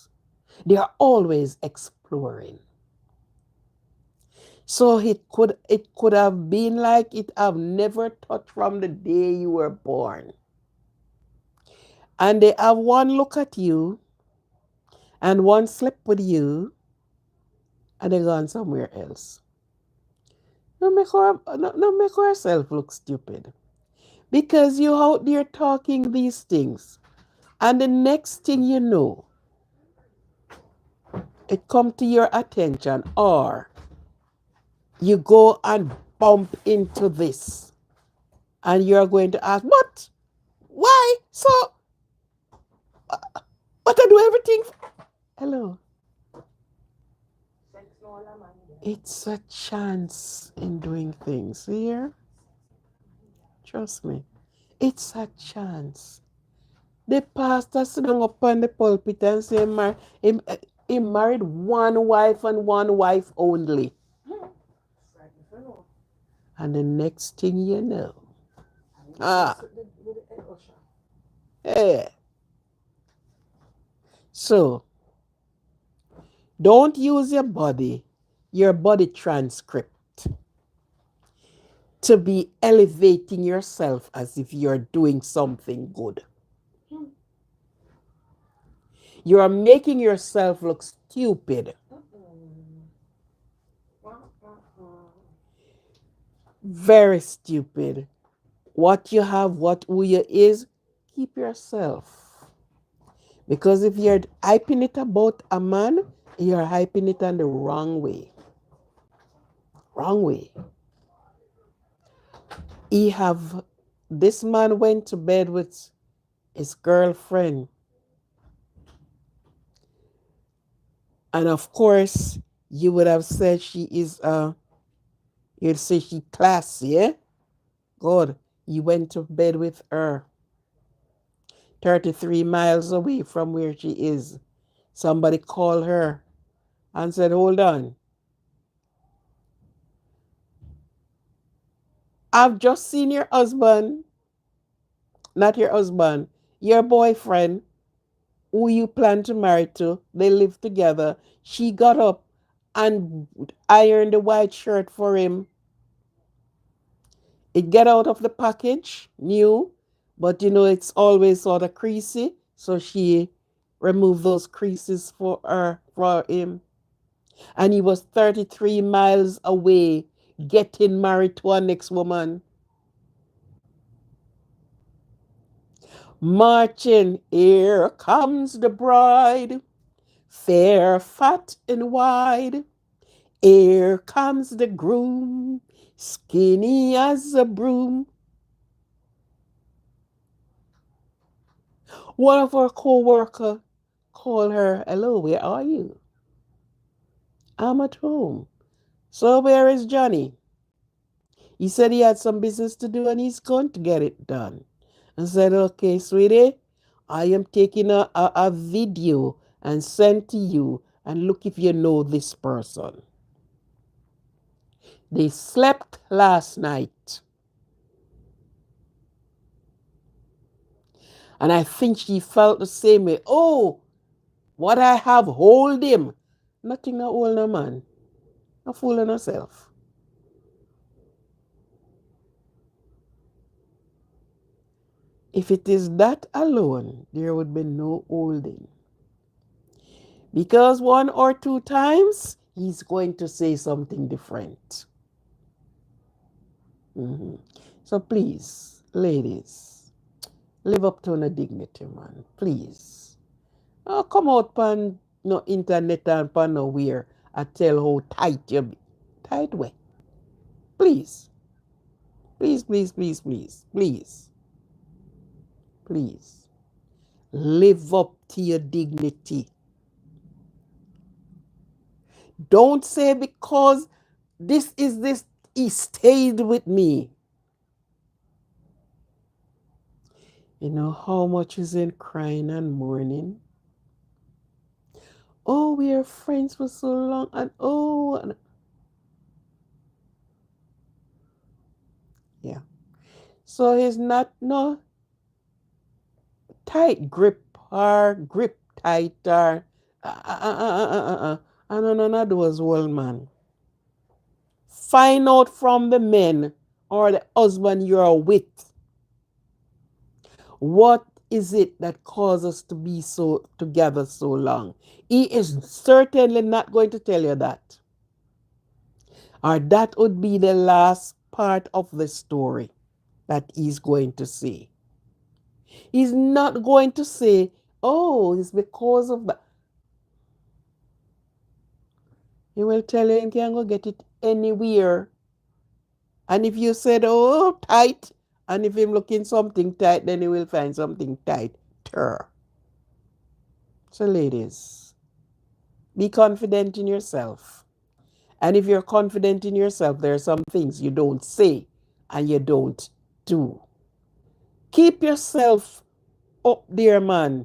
They are always exploring. So it could have been like it have never touched from the day you were born. And they have one look at you and one slip with you and they gone somewhere else. No make herself look stupid. Because you out there talking these things. And the next thing you know, it come to your attention or you go and bump into this. And you're going to ask, what? Why? So but I do everything. Hello. It's a chance in doing things. Here, trust me. It's a chance. The pastor sitting up on the pulpit and say, he married one wife and one wife only. And the next thing you know, ah, yeah. So don't use your body transcript, to be elevating yourself as if you're doing something good. You are making yourself look stupid. Very stupid. What you have, who you is, keep yourself. Because if you're hyping it about a man, you're hyping it on the wrong way. Wrong way. This man went to bed with his girlfriend. And of course, you would have said you'd say she classy, eh? God, you went to bed with her 33 miles away from where she is. Somebody called her and said, hold on. I've just seen your husband, not your husband, your boyfriend, who you plan to marry to. They live together. She got up and ironed the white shirt for him. It get out of the package, new, but it's always sort of creasy. So she removed those creases for him. And he was 33 miles away getting married to a next woman. Marching, here comes the bride, fair, fat, and wide. Here comes the groom, skinny as a broom. One of our co-worker called her, hello, where are you? I'm at home. So where is Johnny? He said he had some business to do and he's going to get it done. I said, okay, sweetie, I am taking a video and send to you and look if you know this person. They slept last night. And I think she felt the same way. Oh, what I have, hold him. Nothing to hold no man. No fooling herself. If it is that alone, there would be no holding. Because one or two times, he's going to say something different. Mm-hmm. So please, ladies, live up to the dignity, man. Please. Oh, come out pan no internet and pan nowhere and tell how tight you be. Tight way. Please. Please, please, please, please, please, please. Live up to your dignity. Don't say because this, he stayed with me. You know how much is in crying and mourning? Oh, we are friends for so long, and oh, and yeah. So he's not no tight grip or grip tighter. I don't know, not those old man. Find out from the men or the husband you're with. What is it that causes us to be so together so long? He is certainly not going to tell you that. Or that would be the last part of the story that he's going to say. He's not going to say, oh, it's because of that. He will tell you you can go get it anywhere. And if you said, oh, tight, and if him looking something tight, then he will find something tighter. So ladies, be confident in yourself. And if you're confident in yourself, there are some things you don't say and you don't do. Keep yourself up there, man.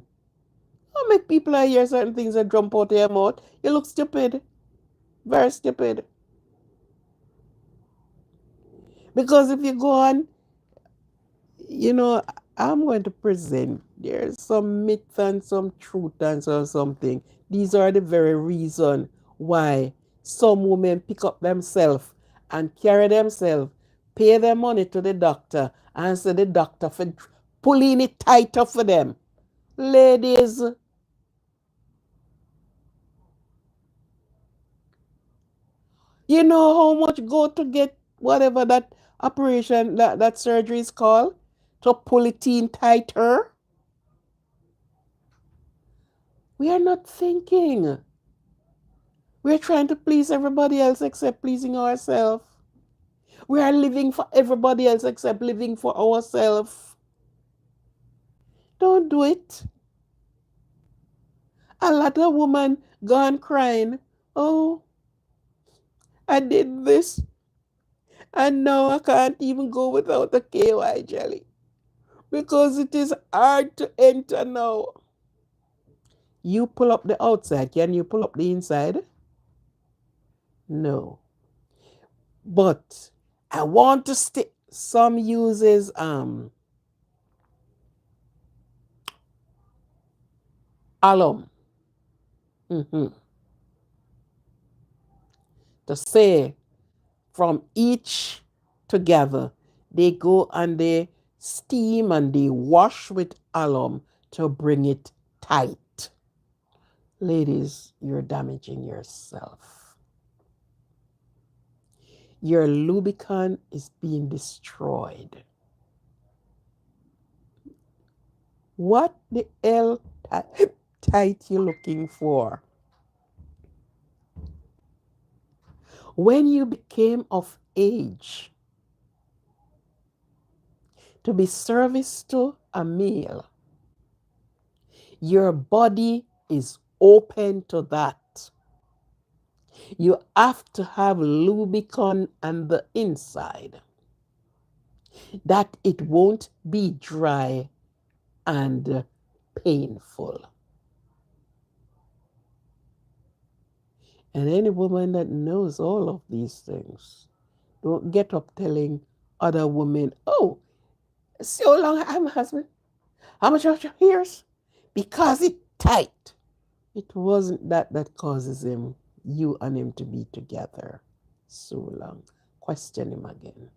Don't make people hear certain things that jump out of your mouth. You look stupid. Very stupid. Because if you go on, you know, I'm going to present. There's some myth and some truth and something. These are the very reason why some women pick up themselves and carry themselves, pay their money to the doctor, and say the doctor for pulling it tighter for them. Ladies, you know how much go to get whatever that operation, that surgery is called? To pull it in tighter? We are not thinking. We're trying to please everybody else except pleasing ourselves. We are living for everybody else except living for ourselves. Don't do it. A lot of women gone crying. Oh, I did this, and now I can't even go without the KY jelly because it is hard to enter now. You pull up the outside. Can you pull up the inside? No. But I want to stick. Some uses alum. To say from each together, they go and they steam and they wash with alum to bring it tight. Ladies, you're damaging yourself. Your lubricant is being destroyed. What the hell tight you looking for? When you became of age to be serviced to a male, your body is open to that. You have to have lubricant on the inside that it won't be dry and painful. And any woman that knows all of these things, don't get up telling other women, oh, so long I'm a husband. How much of your ears? Because it tight. It wasn't that that causes him, you and him to be together so long. Question him again.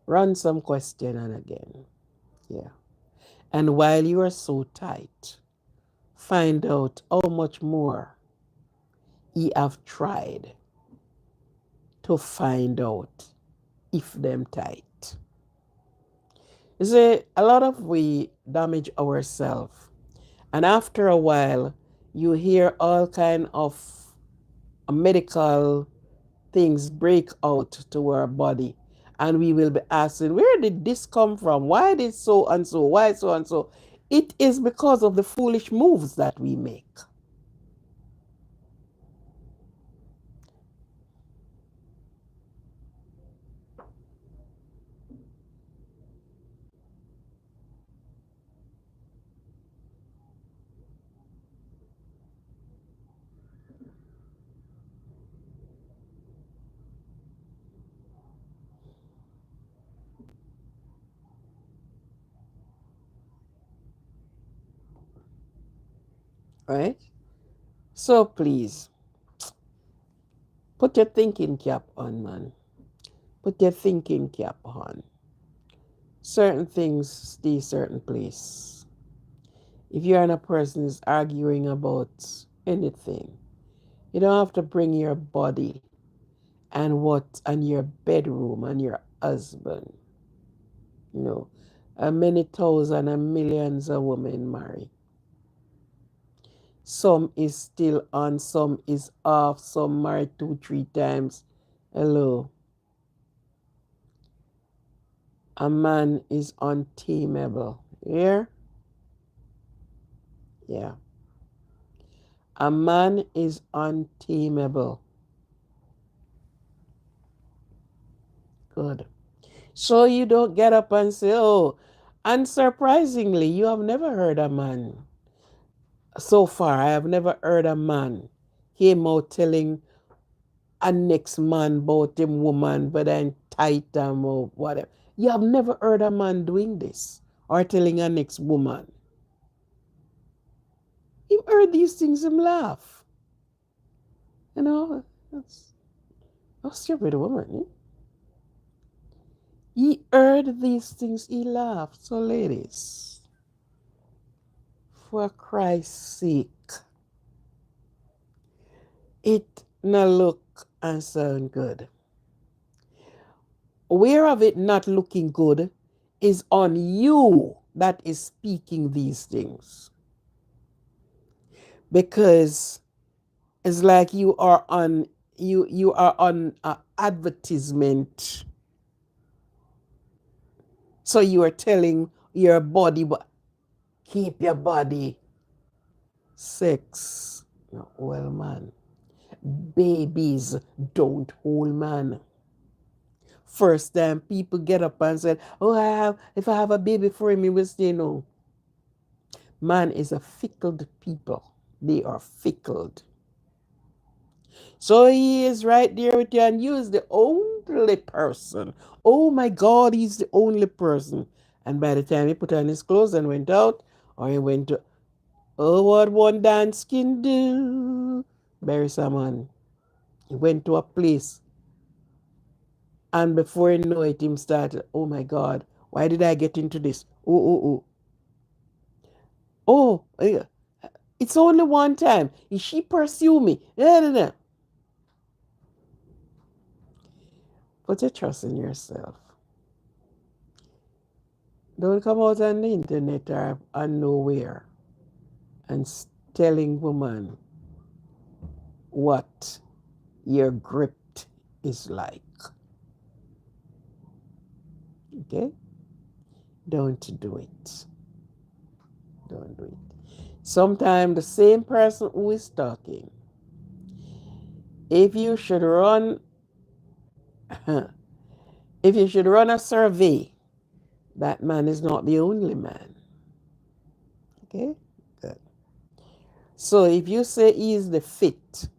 Run some question and again. Yeah. And while you are so tight, find out how much more he have tried to find out if them tight. You see, a lot of we damage ourselves. And after a while, you hear all kind of medical things break out to our body. And we will be asking, where did this come from? Why did so and so? Why so and so? It is because of the foolish moves that we make. Right? So please, put your thinking cap on, man. Put your thinking cap on. Certain things stay certain place. If you and a person is arguing about anything, you don't have to bring your body and what and your bedroom and your husband. You know, many thousand and millions of women marry. Some is still on, some is off, some married two, three times. Hello. A man is untamable. Here? Yeah. A man is untamable. Good. So you don't get up and say, oh, unsurprisingly, you have never heard a man. So far, I have never heard a man came out telling a next man about him woman, but then tight them or whatever. You have never heard a man doing this or telling a next woman. He heard these things, him laugh. You know, that's a stupid woman. Eh? He heard these things, he laughed. So, ladies, for Christ's sake, it not look and sound good. Where of it not looking good is on you that is speaking these things. Because it's like you are on an advertisement. So you are telling your body, but keep your body. Sex. No, well, man. Babies don't hold man. First time people get up and said, oh, if I have a baby for him, he will stay. No. Man is a fickle people. They are fickle. So he is right there with you, and you is the only person. Oh my God, he's the only person. And by the time he put on his clothes and went out, or he went to, oh, what one dance can do. Bury someone. He went to a place, and before he know it, him started, oh my God, why did I get into this? Oh, oh, oh. Oh, it's only one time. She pursue me. No, no, no. Put your trust in yourself. Don't come out on the internet or on nowhere and telling woman what your grip is like. Okay? Don't do it. Don't do it. Sometimes the same person who is talking, if you should run if you should run a survey That man is not the only man. Okay? Good. So if you say he is the fit,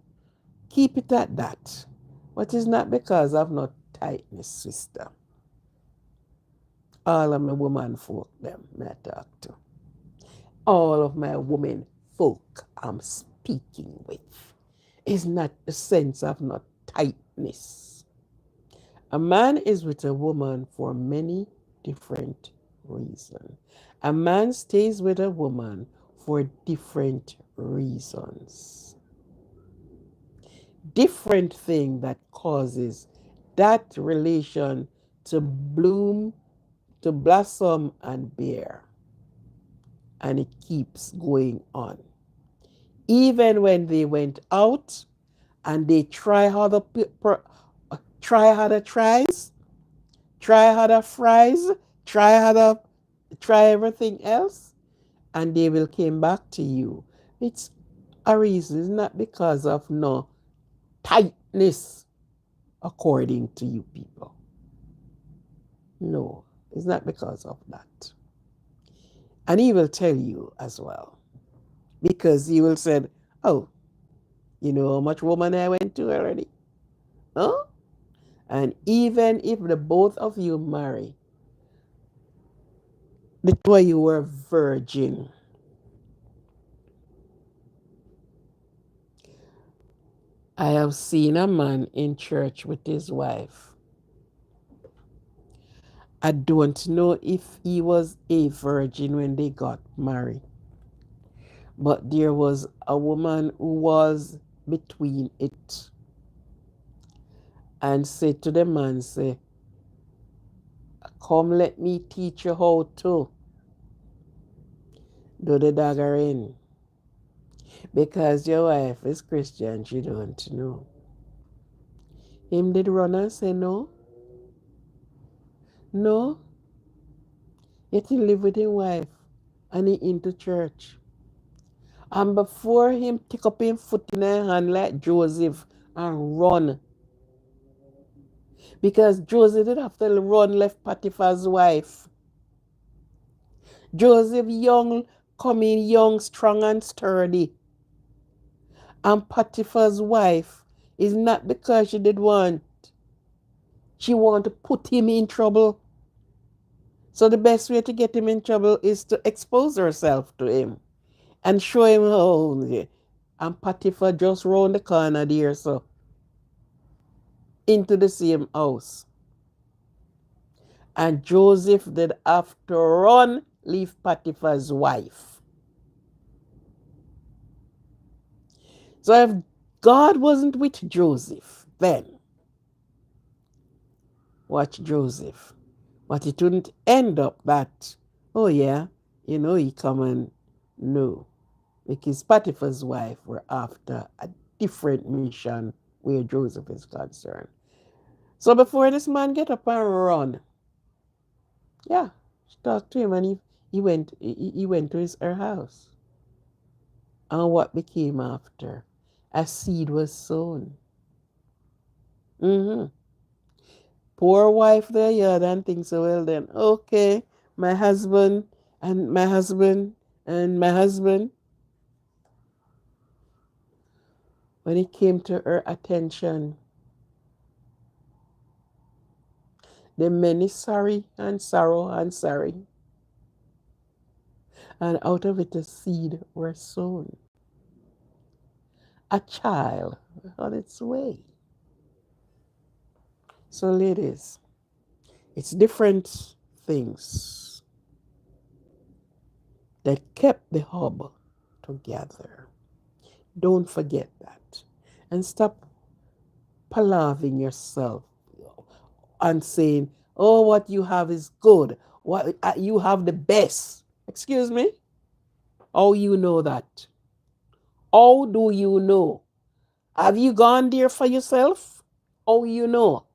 keep it at that. But it's not because of no tightness, sister. All of my woman folk, them, I talk to. All of my women folk I'm speaking with. Is not a sense of not tightness. A man is with a woman for many different reasons. A man stays with a woman for different reasons. Different thing that causes that relation to bloom, to blossom and bear. And it keeps going on. Even when they went out and they try other tries, try other fries, try everything else, and they will came back to you. It's a reason. It's not because of no tightness, according to you people. No, it's not because of that. And he will tell you as well, because he will say, "Oh, you know how much woman I went to already, huh?" And even if the both of you marry, the two of you were virgin. I have seen a man in church with his wife. I don't know if he was a virgin when they got married, but there was a woman who was between it and said to the man, say, "Come, let me teach you how to do the daggering. Because your wife is Christian, she don't know." Him did run and say, "No, no, yet he live with his wife and he into church." And before him take up him foot in her hand like Joseph and run, because Joseph did have to run left Potiphar's wife. Joseph young, coming young, strong and sturdy. And Potiphar's wife is not because she did want. She want to put him in trouble. So the best way to get him in trouble is to expose herself to him and show him how. And Potiphar just round the corner there, so into the same house. And Joseph did have to run, leave Potiphar's wife. So if God wasn't with Joseph, then watch Joseph. But it wouldn't end up that, oh yeah, he come and no. Because Potiphar's wife were after a different mission where Joseph is concerned. So before this man get up and run, yeah, she talked to him and he went to her house. And what became after? A seed was sown. Mm-hmm. Poor wife there, yeah, and thinks, so well then, okay, my husband and my husband and my husband. When it came to her attention, the many sorry and sorrow and sorry. And out of it a seed were sown. A child on its way. So ladies, it's different things that kept the hub together. Don't forget that. And stop palavering yourself and saying, oh, what you have is good. What you have the best. Excuse me? How you know that? How do you know? Have you gone there for yourself? How you know?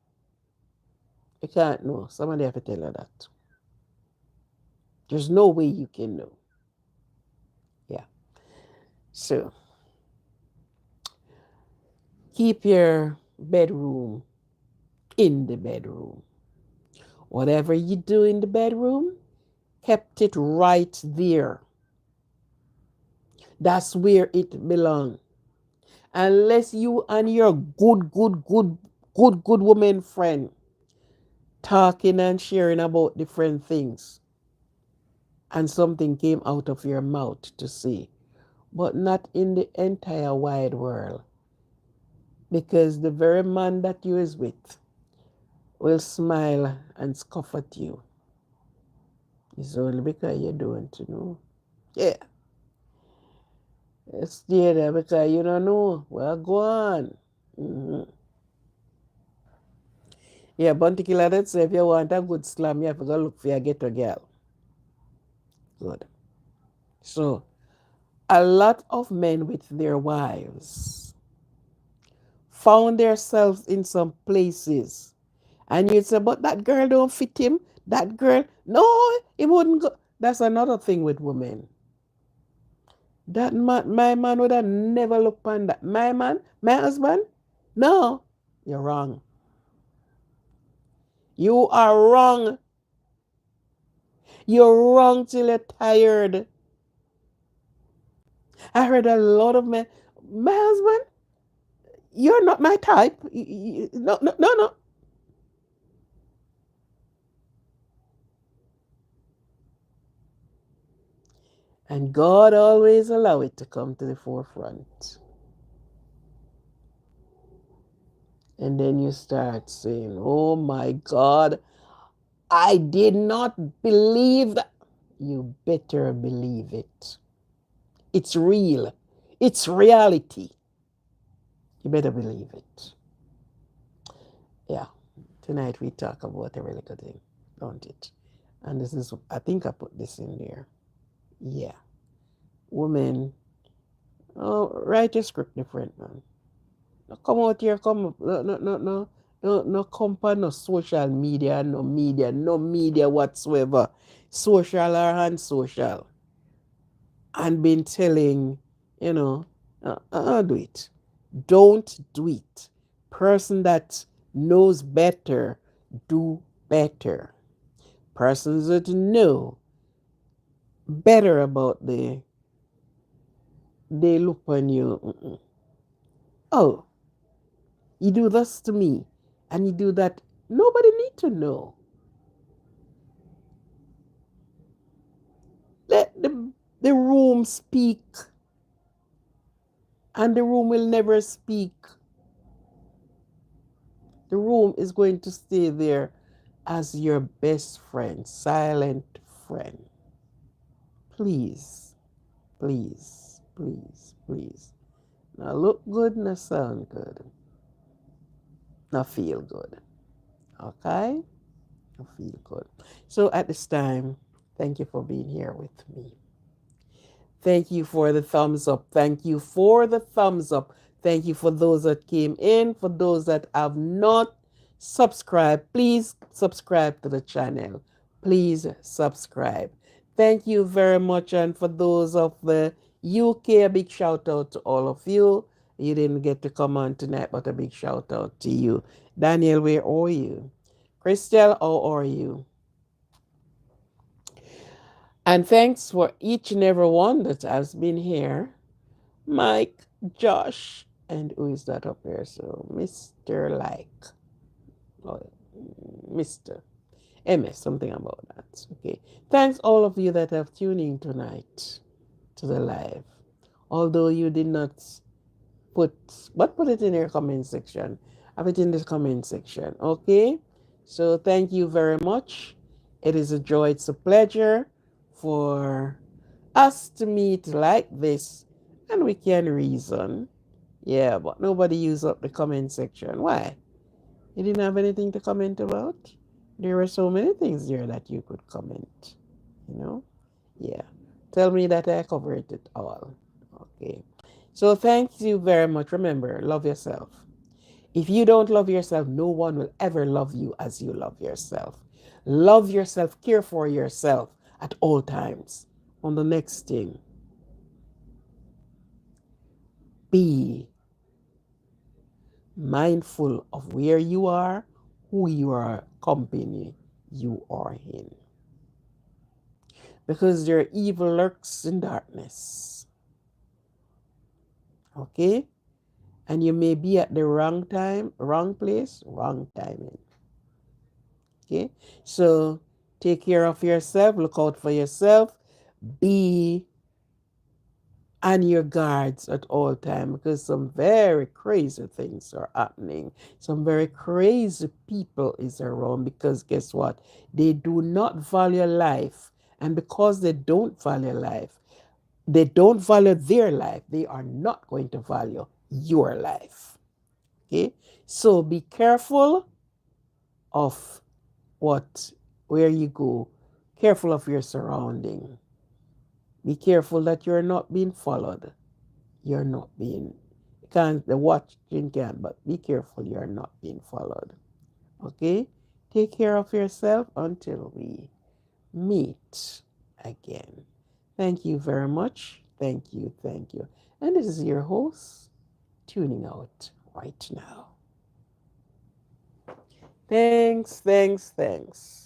You can't know. Somebody have to tell you that. There's no way you can know. Yeah. So keep your bedroom in the bedroom. Whatever you do in the bedroom, kept it right there. That's where it belongs. Unless you and your good woman friend talking and sharing about different things, and something came out of your mouth to say, but not in the entire wide world. Because the very man that you is with will smile and scoff at you. It's only because you don't know. Yeah. Stay there because you don't know. Well, go on. Mm-hmm. Yeah, Bounty Killer that say if you want a good slam, you have to go look for your ghetto girl. Good. So, a lot of men with their wives found themselves in some places. And you'd say, but that girl don't fit him. That girl, no, he wouldn't go. That's another thing with women. That man, my man would have never looked on that. My man, my husband, no, you're wrong. You are wrong. You're wrong till you're tired. I heard a lot of men, my husband, you're not my type. No, no, no, no. And God always allow it to come to the forefront. And then you start saying, oh my God, I did not believe that. You better believe it. It's real. It's reality. You better believe it. Yeah. Tonight we talk about a really good thing, don't it? And this is, I think I put this in there. Yeah. Women, oh, write your script different, man. No come out here, come, no come on no social media, no media whatsoever. Social or unsocial. And been telling, you know, do it. Don't do it. Person that knows better, do better. Persons that know better about they look on you. Mm-mm. Oh, you do this to me and you do that. Nobody need to know. Let the room speak, and the room will never speak. The room is going to stay there as your best friend, silent friend. Please, please, please, please. Now look good, now sound good, now feel good. Okay? Now feel good. So at this time, thank you for being here with me. Thank you for the thumbs up. Thank you for the thumbs up. Thank you for those that came in. For those that have not subscribed, please subscribe to the channel. Please subscribe. Thank you very much. And for those of the UK, a big shout out to all of you. You didn't get to come on tonight, but a big shout out to you. Daniel, where are you? Christel, how are you? And thanks for each and every one that has been here. Mike, Josh, and who is that up here? So, Mr. Like, oh, Mr. MS, something about that. Okay. Thanks all of you that have tuned in tonight to the live. Although you did not put, but put it in your comment section. Have it in the comment section. Okay. So thank you very much. It is a joy. It's a pleasure for us to meet like this, and we can reason. Yeah, but nobody use up the comment section. Why? You didn't have anything to comment about? There were so many things there that you could comment. You know? Yeah. Tell me that I covered it all. Okay. So thank you very much. Remember, love yourself. If you don't love yourself, no one will ever love you as you love yourself. Love yourself, care for yourself at all times. On the next thing, be mindful of where you are, who you are, company you are in. Because their evil lurks in darkness. Okay? And you may be at the wrong time, wrong place, wrong timing. Okay? So take care of yourself, look out for yourself, be on your guards at all time because some very crazy things are happening. Some very crazy people is around because guess what? They do not value life. And because they don't value life, they don't value their life, they are not going to value your life. Okay? So be careful of where you go. Careful of your surrounding. Be careful that you're not being followed. You're not being, can't, the watching can, but be careful you're not being followed. Okay? Take care of yourself until we meet again. Thank you very much. Thank you. Thank you. And this is your host, tuning out right now. Thanks, thanks, thanks.